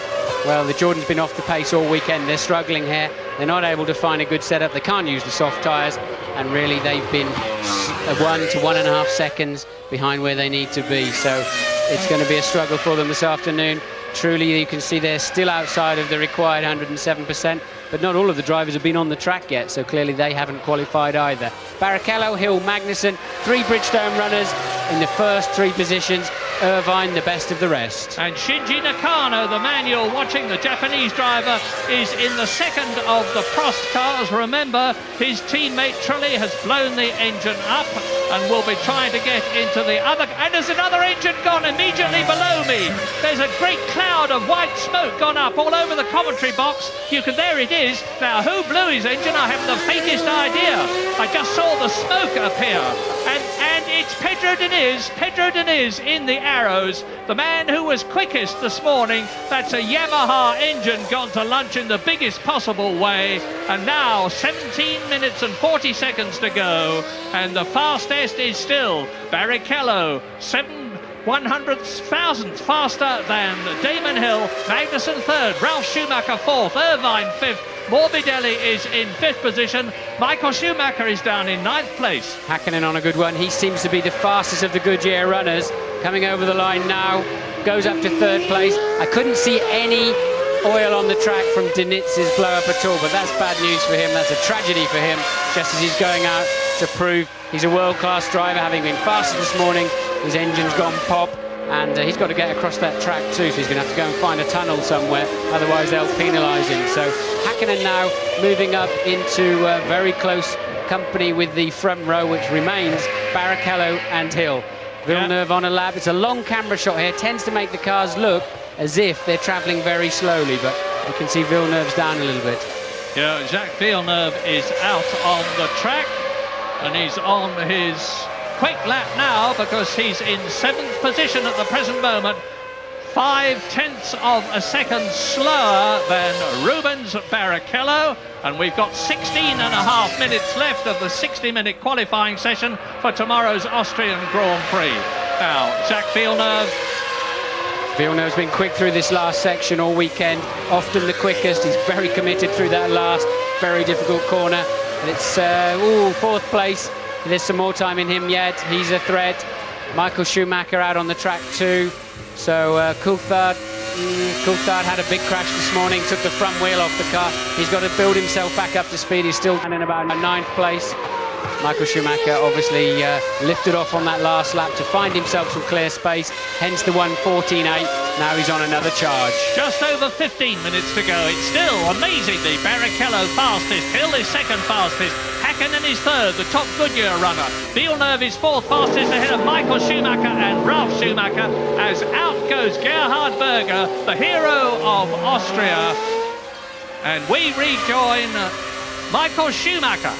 Well, the Jordan's been off the pace all weekend. They're struggling here. They're not able to find a good setup. They can't use the soft tyres, and really they've been 1 to 1.5 seconds behind where they need to be. So it's going to be a struggle for them this afternoon. Truly, you can see they're still outside of the required 107%, but not all of the drivers have been on the track yet, so clearly they haven't qualified either. Barrichello, Hill, Magnussen, 3 Bridgestone runners in the first 3 positions. Irvine, the best of the rest. And Shinji Nakano, the man you're watching, the Japanese driver, is in the second of the Prost cars. Remember, his teammate Trulli has blown the engine up and will be trying to get into the other. And there's another engine gone immediately below me. There's a great cloud of white smoke gone up all over the commentary box. There it is. Now, who blew his engine? I haven't the faintest idea. I just saw the smoke appear. And it's Pedro Diniz in the Arrows, the man who was quickest this morning. That's a Yamaha engine gone to lunch in the biggest possible way. And now 17 minutes and 40 seconds to go. And the fastest is still Barrichello, 7/100,000th faster than Damon Hill. Magnussen third, Ralf Schumacher fourth, Irvine fifth. Morbidelli is in 5th position. Michael Schumacher is down in 9th place. Hakkinen on a good one. He seems to be the fastest of the Goodyear runners. Coming over the line now, goes up to 3rd place. I couldn't see any oil on the track from Diniz's blow-up at all, but that's bad news for him. That's a tragedy for him, just as he's going out to prove he's a world-class driver, having been faster this morning. His engine's gone pop, and he's got to get across that track too, so he's going to have to go and find a tunnel somewhere, otherwise they'll penalise him. So Hakkinen now moving up into very close company with the front row, which remains Barrichello and Hill. Villeneuve on a lap. It's a long camera shot here, tends to make the cars look as if they're travelling very slowly, but you can see Villeneuve's down a little bit. Yeah, Jacques Villeneuve is out on the track, and he's on his quick lap now because he's in 7th position at the present moment, 0.5 of a second slower than Rubens Barrichello, And we've got 16.5 minutes left of the 60-minute qualifying session for tomorrow's Austrian Grand Prix. Now, Jacques Villeneuve. Villeneuve's been quick through this last section all weekend, often the quickest. He's very committed through that last, very difficult corner. And it's, fourth place. There's some more time in him yet. He's a threat. Michael Schumacher out on the track too. So Coulthard had a big crash this morning, took the front wheel off the car. He's got to build himself back up to speed. He's still in about 9th place. Michael Schumacher obviously lifted off on that last lap to find himself some clear space, hence the 1:14.8. Now he's on another charge. Just over 15 minutes to go. It's still amazingly Barrichello fastest, Hill is second fastest, Hakkinen is third, the top Goodyear runner. Villeneuve is fourth fastest ahead of Michael Schumacher and Ralf Schumacher, as out goes Gerhard Berger, the hero of Austria. And we rejoin Michael Schumacher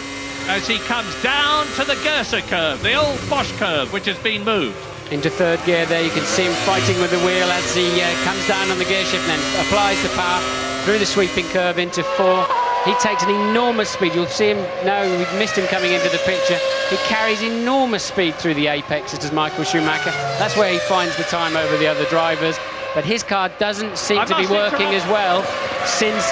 as he comes down to the Gerser curve, the old Bosch curve, which has been moved. Into third gear there, you can see him fighting with the wheel as he comes down on the gear shift and then applies the power through the sweeping curve into 4. He takes an enormous speed. You'll see him now, we've missed him coming into the picture. He carries enormous speed through the apex, as does Michael Schumacher. That's where he finds the time over the other drivers. But his car doesn't seem to be working as well since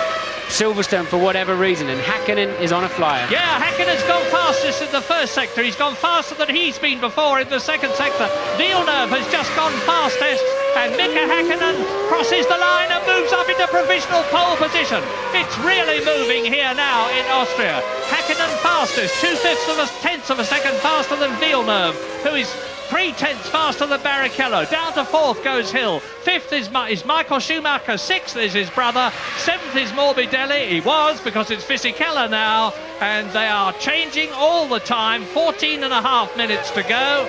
Silverstone for whatever reason, and Hakkinen is on a flyer. Yeah, Hakkinen's gone fastest in the first sector. He's gone faster than he's been before in the second sector. Villeneuve has just gone fastest, and Mika Hakkinen crosses the line and moves up into provisional pole position. It's really moving here now in Austria. Hakkinen fastest, 2/5 of a second faster than Villeneuve, who is 3/10 faster than Barrichello. Down to 4th goes Hill. 5th is Michael Schumacher. 6th is his brother. 7th is Morbidelli. He was, because it's Fisichella now. And they are changing all the time. 14.5 minutes to go.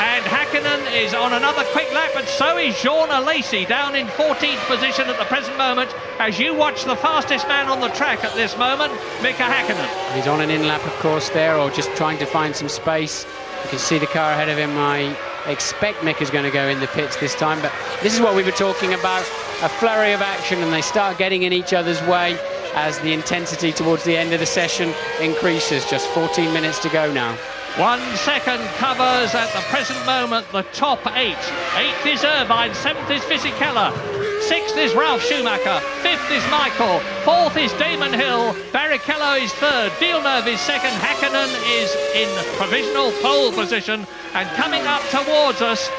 And Hakkinen is on another quick lap, but so is Jarno Trulli down in 14th position at the present moment, as you watch the fastest man on the track at this moment, Mika Hakkinen. He's on an in-lap, of course, there, or just trying to find some space. You can see the car ahead of him. I expect Mika's going to go in the pits this time, but this is what we were talking about, a flurry of action, and they start getting in each other's way as the intensity towards the end of the session increases. Just 14 minutes to go now. 1 second covers at the present moment the top 8. 8th is Irvine, 7th is Fisichella, 6th is Ralf Schumacher, 5th is Michael, 4th is Damon Hill, Barrichello is 3rd, Villeneuve is 2nd, Hakkinen is in provisional pole position, and coming up towards us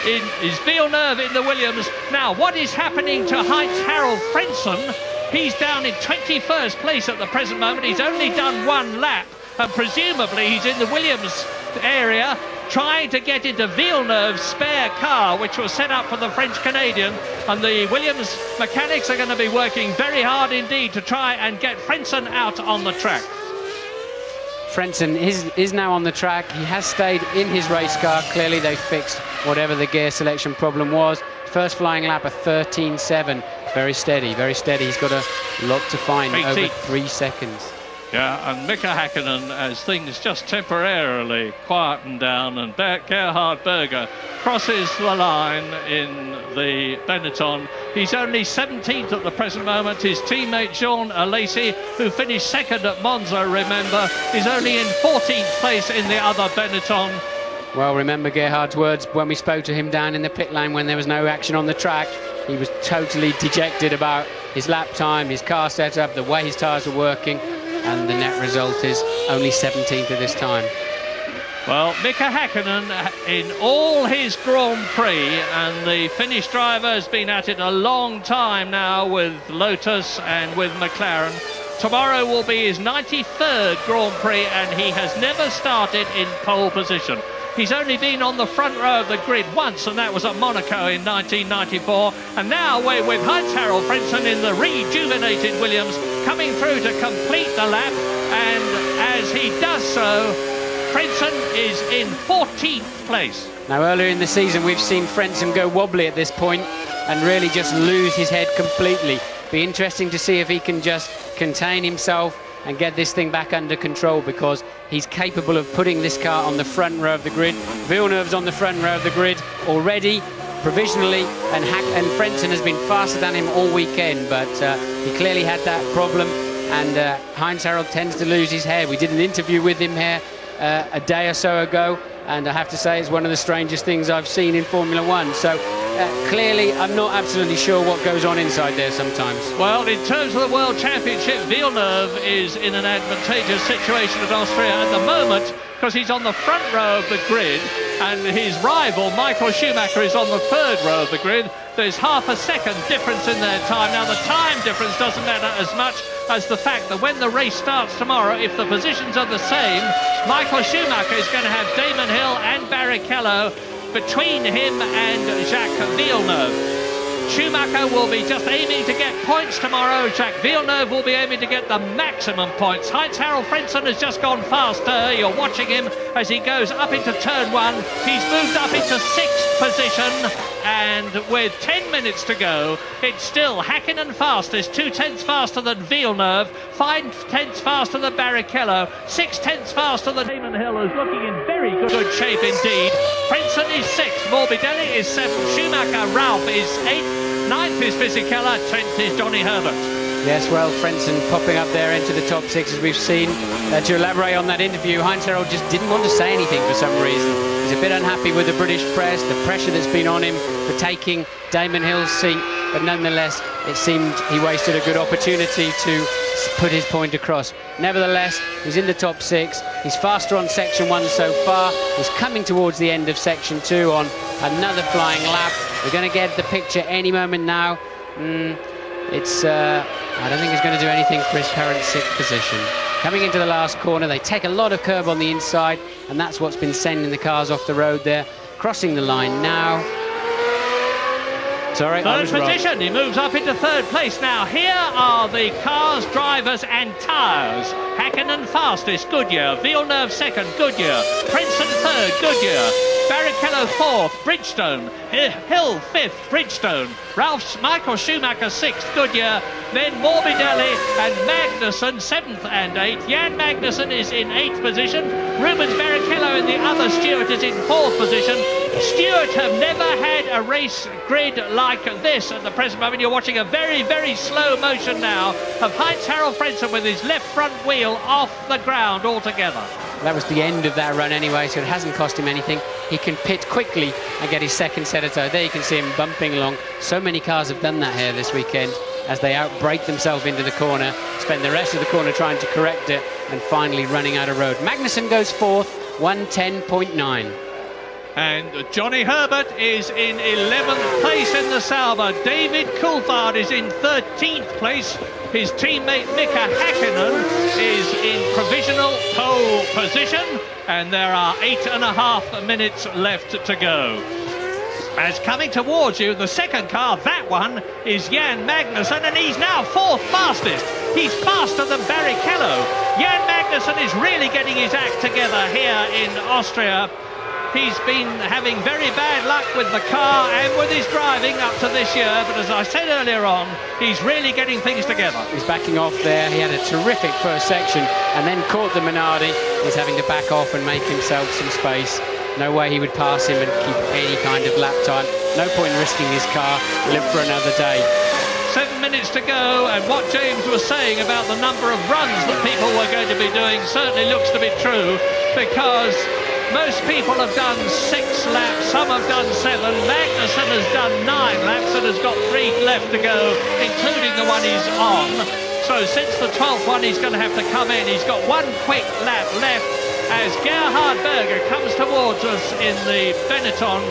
is Villeneuve in the Williams. Now, what is happening to Heinz Harald Frentzen? He's down in 21st place at the present moment. He's only done 1 lap. And presumably he's in the Williams area trying to get into Villeneuve's spare car, which was set up for the French-Canadian, and the Williams mechanics are going to be working very hard indeed to try and get Frentzen out on the track. Frentzen is now on the track. He has stayed in his race car. Clearly they fixed whatever the gear selection problem was. First flying lap of 13.7. Very steady, very steady. He's got a lot to find over 3 seconds. Yeah, and Mika Hakkinen, as things just temporarily quieten down, and Gerhard Berger crosses the line in the Benetton. He's only 17th at the present moment. His teammate Jarno Trulli, who finished 2nd at Monza, remember, is only in 14th place in the other Benetton. Well, remember Gerhard's words when we spoke to him down in the pit lane when there was no action on the track. He was totally dejected about his lap time, his car setup, the way his tyres were working. And the net result is only 17th at this time. Well, Mika Hakkinen in all his Grand Prix, and the Finnish driver has been at it a long time now with Lotus and with McLaren. Tomorrow will be his 93rd Grand Prix, and he has never started in pole position. He's only been on the front row of the grid once, and that was at Monaco in 1994. And now we're with Heinz Harald Frentzen in the rejuvenated Williams, coming through to complete the lap. And as he does so, Frentzen is in 14th place. Now, earlier in the season, we've seen Frentzen go wobbly at this point and really just lose his head completely. Be interesting to see if he can just contain himself and get this thing back under control, because he's capable of putting this car on the front row of the grid. Villeneuve's on the front row of the grid already, provisionally, and Frentzen has been faster than him all weekend, but he clearly had that problem and Heinz Harald tends to lose his head. We did an interview with him here a day or so ago, and I have to say it's one of the strangest things I've seen in Formula One. So clearly I'm not absolutely sure what goes on inside there sometimes. Well, in terms of the World Championship, Villeneuve is in an advantageous situation at Austria at the moment, because he's on the front row of the grid, and his rival, Michael Schumacher, is on the third row of the grid. There's half a second difference in their time. Now, the time difference doesn't matter as much as the fact that when the race starts tomorrow, if the positions are the same, Michael Schumacher is going to have Damon Hill and Barrichello between him and Jacques Villeneuve. Schumacher will be just aiming to get points tomorrow. Jacques Villeneuve will be aiming to get the maximum points. Heinz Harald Frentzen has just gone faster. You're watching him as he goes up into turn one. He's moved up into 6th position, and with 10 minutes to go, it's still Hakkinen fastest, 2/10 faster than Villeneuve, 5/10 faster than Barrichello, 6/10 faster than Damon Hill, who's looking in very good shape indeed. Frentzen is 6th, Morbidelli is 7th, Schumacher, Ralph is 8th, 9th is Fisichella, 10th is Johnny Herbert. Yes, well, Frentzen popping up there into the top 6 as we've seen. To elaborate on that interview, Heinz Harald just didn't want to say anything for some reason. He's a bit unhappy with the British press, the pressure that's been on him for taking Damon Hill's seat, but nonetheless, it seemed he wasted a good opportunity to put his point across. Nevertheless, he's in the top 6. He's faster on section 1 so far. He's coming towards the end of section 2 on another flying lap. We're going to get the picture any moment now. I don't think he's going to do anything for his current 6th position. Coming into the last corner, they take a lot of curb on the inside, and that's what's been sending the cars off the road there. Crossing the line now. Sorry, third position, he moves up into 3rd place now. Here are the cars, drivers and tyres. Hakkinen fastest, Goodyear. Villeneuve 2nd, Goodyear. Frentzen 3rd, Goodyear. Barrichello 4th, Bridgestone. Hill 5th, Bridgestone. Michael Schumacher 6th, Goodyear. Then Morbidelli and Magnussen 7th and 8th. Jan Magnussen is in 8th position. Rubens Barrichello in the other. Stewart is in 4th position. Stewart have never had a race grid like this at the present moment. You're watching a very, very slow motion now of Heinz Harald Frentzen with his left front wheel off the ground altogether. That was the end of that run anyway, so it hasn't cost him anything. He can pit quickly and get his 2nd set of tyres. There you can see him bumping along. So many cars have done that here this weekend as they outbrake themselves into the corner, spend the rest of the corner trying to correct it, and finally running out of road. Magnussen goes 4th, 1:10.9. And Johnny Herbert is in 11th place in the Sauber. David Coulthard is in 13th place. His teammate Mika Hakkinen is in provisional pole position, and there are 8.5 minutes left to go. As coming towards you, the second car, that one, is Jan Magnussen, and he's now 4th fastest. He's faster than Barrichello. Jan Magnussen is really getting his act together here in Austria. He's been having very bad luck with the car and with his driving up to this year, but as I said earlier on, he's really getting things together. He's backing off there. He had a terrific first section and then caught the Minardi. He's having to back off and make himself some space. No way he would pass him and keep any kind of lap time. No point in risking his car. Live for another day. 7 minutes to go, and what James was saying about the number of runs that people were going to be doing certainly looks to be true, because most people have done 6 laps, some have done 7. Magnussen has done 9 laps and has got 3 left to go, including the one he's on. So since the 12th one, he's going to have to come in. He's got 1 quick lap left as Gerhard Berger comes towards us in the Benetton.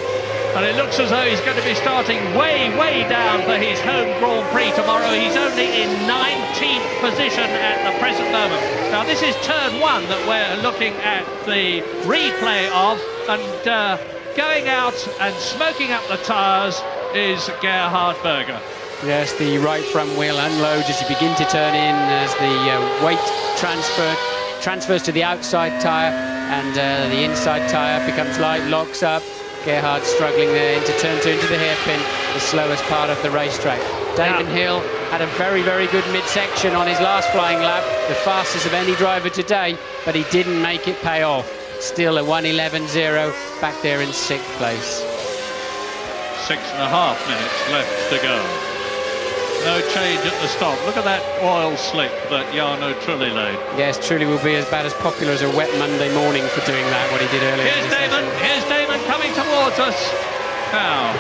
And it looks as though he's going to be starting way, way down for his home Grand Prix tomorrow. He's only in 19th position at the present moment. Now, this is turn 1 that we're looking at the replay of. And going out and smoking up the tyres is Gerhard Berger. Yes, the right front wheel unloads as you begin to turn in, as the weight transfers to the outside tyre, and the inside tyre becomes light, locks up. Gerhard struggling there into turn 2, into the hairpin, the slowest part of the racetrack. Damon Hill had a very, very good midsection on his last flying lap, the fastest of any driver today, but he didn't make it pay off. Still a 1:11.0, back there in 6th place. 6.5 minutes left to go. No change at the stop. Look at that oil slick that Jarno Trulli laid. Yes, Trulli will be about as popular as a wet Monday morning for doing that, what he did earlier. Here's Damon coming towards us. Now,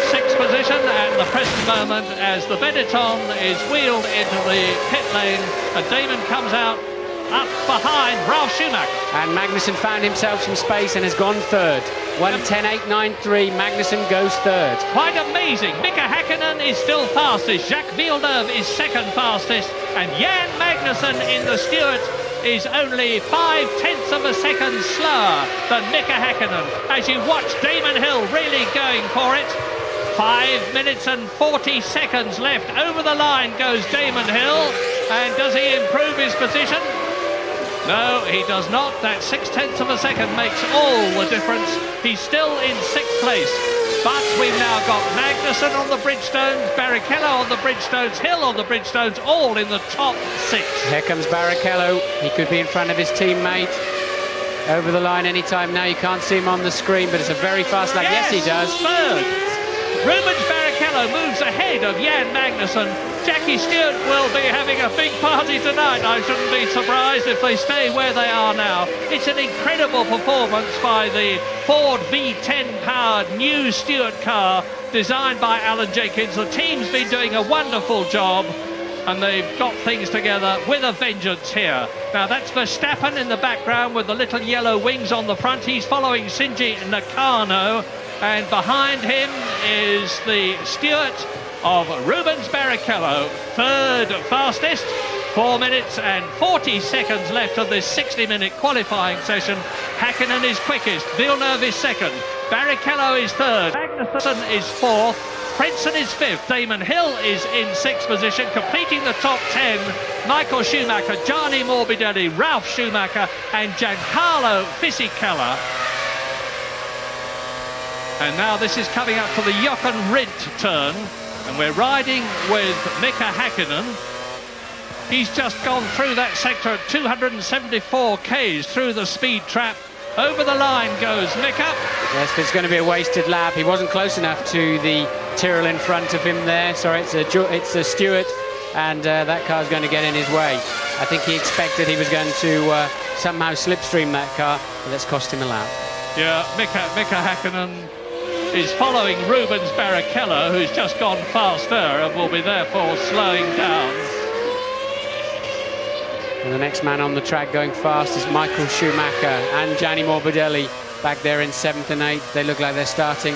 sixth position at the present moment as the Benetton is wheeled into the pit lane and Damon comes out up behind Ralf Schumacher. And Magnussen found himself some space and has gone third. 1:10.893, Magnussen goes third. Quite amazing. Mika Hakkinen is still fastest. Jacques Villeneuve is second fastest. And Jan Magnussen in the Stewart is only 0.5 of a second slower than Mika Hakkinen. As you watch Damon Hill really going for it. 5 minutes and 40 seconds left. Over the line goes Damon Hill. And does he improve his position? No, he does not. That 0.6 of a second makes all the difference. He's still in sixth place. But we've now got Magnussen on the Bridgestones, Barrichello on the Bridgestones, Hill on the Bridgestones, all in the top six. Here comes Barrichello. He could be in front of his teammate. Over the line anytime now. You can't see him on the screen, but it's a very fast lap. Yes, he does. Third. Rubens Barrichello moves ahead of Jan Magnussen. Jackie Stewart will be having a big party tonight. I shouldn't be surprised if they stay where they are now. It's an incredible performance by the Ford V10 powered new Stewart car designed by Alan Jenkins. The team's been doing a wonderful job and they've got things together with a vengeance here. Now that's Verstappen in the background with the little yellow wings on the front. He's following Shinji Nakano. And behind him is the Stewart of Rubens Barrichello, third fastest. 4 minutes and 40 seconds left of this 60-minute qualifying session. Hakkinen is quickest, Villeneuve is second, Barrichello is third, Magnussen is fourth, Frentzen is fifth, Damon Hill is in sixth position, completing the top 10. Michael Schumacher, Gianni Morbidelli, Ralf Schumacher and Giancarlo Fisichella. And now this is coming up to the Jochen Rindt turn. And we're riding with Mika Hakkinen. He's just gone through that sector at 274 k's through the speed trap. Over the line goes Mika. Yes, but it's going to be a wasted lap. He wasn't close enough to the Tyrrell in front of him there. Sorry, it's a Stewart, and that car's going to get in his way. I think he expected he was going to somehow slipstream that car, but that's cost him a lap. Yeah, Mika Hakkinen is following Rubens Barrichello, who's just gone faster and will be therefore slowing down. And the next man on the track going fast is Michael Schumacher and Gianni Morbidelli back there in 7th and 8th. They look like they're starting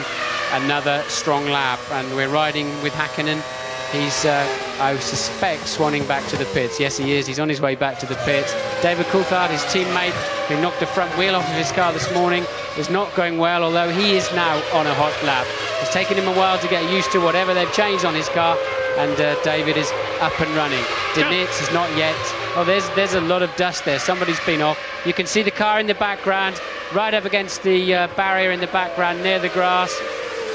another strong lap, and we're riding with Hakkinen. He's, I suspect, swanning back to the pits. Yes, he is. He's on his way back to the pits. David Coulthard, his teammate, who knocked the front wheel off of his car this morning, is not going well, although he is now on a hot lap. It's taken him a while to get used to whatever they've changed on his car, and David is up and running. Dinitz is not yet. Oh, there's a lot of dust there. Somebody's been off. You can see the car in the background, right up against the barrier in the background near the grass.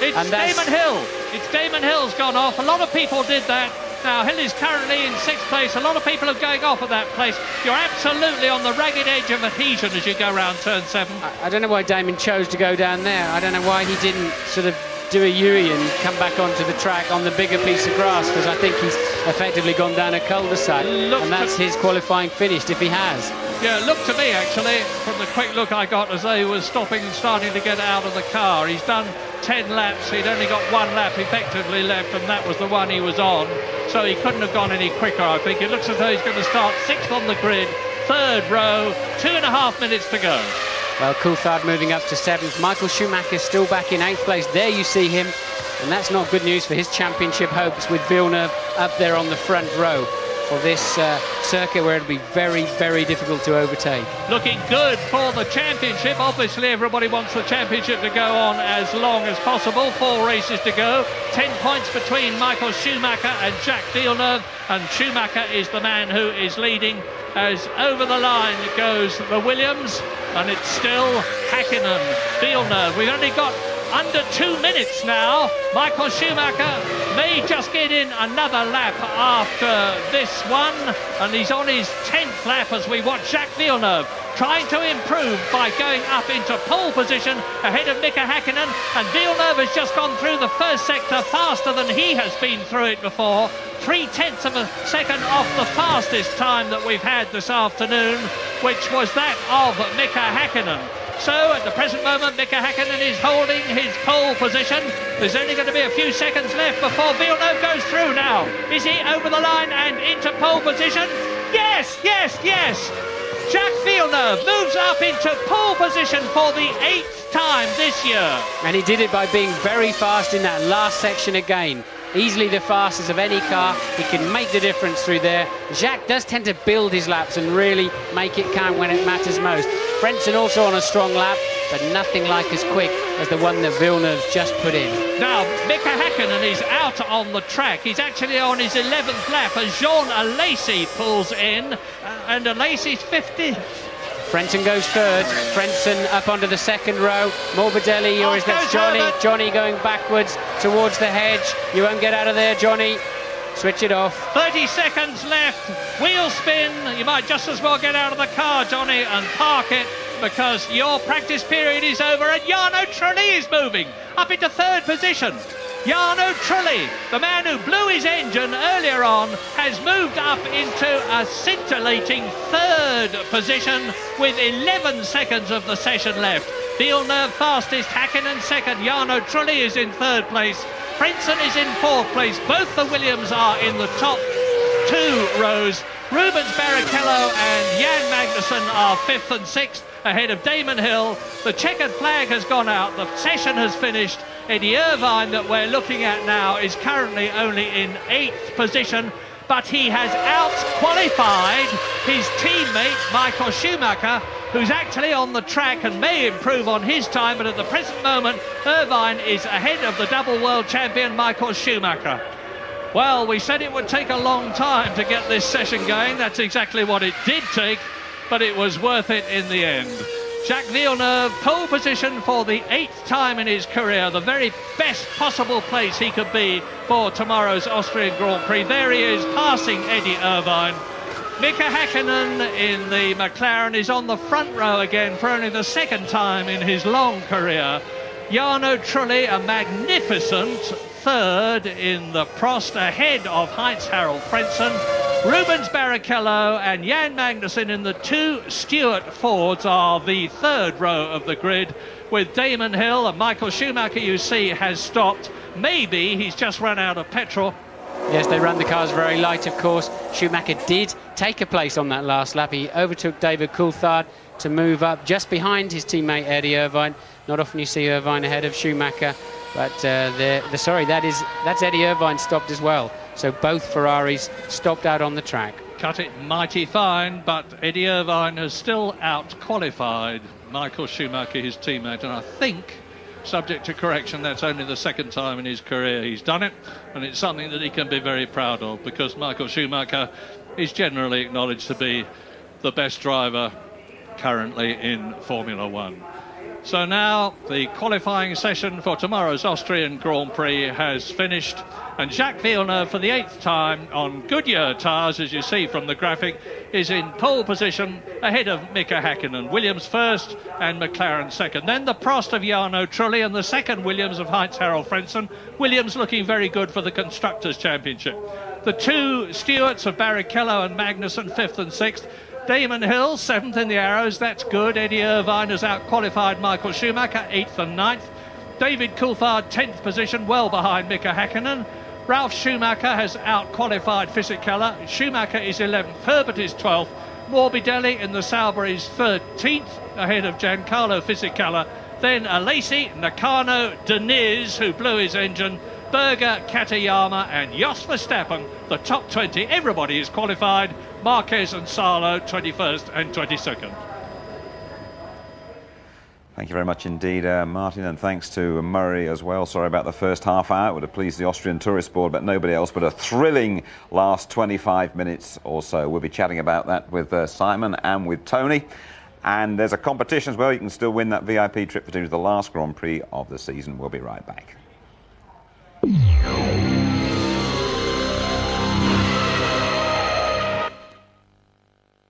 It's Damon Hill. It's Damon Hill's gone off. A lot of people did that. Now, Hill is currently in 6th place. A lot of people are going off at that place. You're absolutely on the ragged edge of adhesion as you go round turn 7. I don't know why Damon chose to go down there. I don't know why he didn't sort of do a U-ey and come back onto the track on the bigger piece of grass, because I think he's effectively gone down a cul-de-sac, and that's his qualifying finished if he has. Yeah, look to me actually, from the quick look I got as they were stopping and starting to get out of the car. He's done 10 laps, he'd only got 1 lap effectively left, and that was the one he was on, so he couldn't have gone any quicker. I think it looks as though he's going to start 6th on the grid, 3rd row, 2.5 minutes to go. Well, Coulthard moving up to 7th. Michael Schumacher still back in 8th place. There you see him, and that's not good news for his championship hopes, with Villeneuve up there on the front row for this circuit where it'll be very, very difficult to overtake. Looking good for the championship. Obviously everybody wants the championship to go on as long as possible. 4 races to go. 10 points between Michael Schumacher and Jacques Villeneuve, and Schumacher is the man who is leading as over the line goes the Williams, and it's still Hakkinen, Villeneuve. We've only got under 2 minutes now. Michael Schumacher may just get in another lap after this one, and he's on his 10th lap as we watch Jacques Villeneuve trying to improve by going up into pole position ahead of Mika Hakkinen, and Villeneuve has just gone through the first sector faster than he has been through it before. 0.3 of a second off the fastest time that we've had this afternoon, which was that of Mika Hakkinen. So at the present moment, Mika Hakkinen is holding his pole position. There's only going to be a few seconds left before Villeneuve goes through now. Is he over the line and into pole position? Yes, yes, yes! Jacques Villeneuve moves up into pole position for the 8th time this year. And he did it by being very fast in that last section again. Easily the fastest of any car. He can make the difference through there. Jacques does tend to build his laps and really make it count when it matters most. Frentzen also on a strong lap, but nothing like as quick as the one that Villeneuve just put in. Now, Mika Hakkinen is out on the track. He's actually on his 11th lap as Jean Alesi pulls in, and Alesi's 50th. Frentzen goes third. Frentzen up onto the second row. Morbidelli, or is that Johnny? Herbert. Johnny going backwards towards the hedge. You won't get out of there, Johnny. Switch it off. 30 seconds left. Wheel spin. You might just as well get out of the car, Johnny, and park it, because your practice period is over, and Jarno Trulli is moving up into third position. Jarno Trulli, the man who blew his engine earlier on, has moved up into a scintillating third position with 11 seconds of the session left. Villeneuve fastest, Hakkinen second, Jarno Trulli is in third place, Frentzen is in fourth place. Both the Williams are in the top 2 rows. Rubens Barrichello and Jan Magnussen are 5th and 6th ahead of Damon Hill. The checkered flag has gone out, the session has finished. Eddie Irvine, that we're looking at now, is currently only in 8th position, but he has out-qualified his teammate Michael Schumacher, who's actually on the track and may improve on his time, but at the present moment Irvine is ahead of the double world champion Michael Schumacher. Well, we said it would take a long time to get this session going. That's exactly what it did take, but it was worth it in the end. Jacques Villeneuve, pole position for the 8th time in his career, the very best possible place he could be for tomorrow's Austrian Grand Prix. There he is, passing Eddie Irvine. Mika Hakkinen in the McLaren is on the front row again for only the 2nd time in his long career. Jarno Trulli, a magnificent 3rd in the Prost, ahead of Heinz Harald Frentzen. Rubens Barrichello and Jan Magnussen in the 2 Stewart Fords are the 3rd row of the grid, with Damon Hill, and Michael Schumacher, you see, has stopped. Maybe he's just run out of petrol. Yes, they ran the cars very light, of course. Schumacher did take a place on that last lap. He overtook David Coulthard to move up just behind his teammate Eddie Irvine. Not often you see Irvine ahead of Schumacher, but that's Eddie Irvine stopped as well. So both Ferraris stopped out on the track. Cut it mighty fine, but Eddie Irvine has still out-qualified Michael Schumacher, his teammate, and I think, subject to correction, that's only the 2nd time in his career he's done it, and it's something that he can be very proud of, because Michael Schumacher is generally acknowledged to be the best driver currently in Formula One. So now the qualifying session for tomorrow's Austrian Grand Prix has finished, and Jacques Villeneuve, for the 8th time on Goodyear tyres, as you see from the graphic, is in pole position ahead of Mika Hakkinen. Williams first and McLaren second. Then the Prost of Jarno Trulli and the 2nd Williams of Heinz Harald Frentzen. Williams looking very good for the Constructors' Championship. The 2 Stewarts of Barrichello and Magnussen, 5th and 6th. Damon Hill, 7th in the Arrows, that's good. Eddie Irvine has out-qualified Michael Schumacher, 8th and 9th. David Coulthard, 10th position, well behind Mika Hakkinen. Ralf Schumacher has out-qualified Fisichella. Schumacher is 11th, Herbert is 12th. Morbidelli in the Sauber is 13th, ahead of Giancarlo Fisichella. Then Alesi, Nakano, Deniz, who blew his engine, Berger, Katayama and Jos Verstappen, the top 20. Everybody is qualified. Marquez and Salo, 21st and 22nd. Thank you very much indeed, Martin, and thanks to Murray as well. Sorry about the first half hour. It would have pleased the Austrian Tourist Board, but nobody else. But a thrilling last 25 minutes or so. We'll be chatting about that with Simon and with Tony. And there's a competition as well. You can still win that VIP trip to the last Grand Prix of the season. We'll be right back.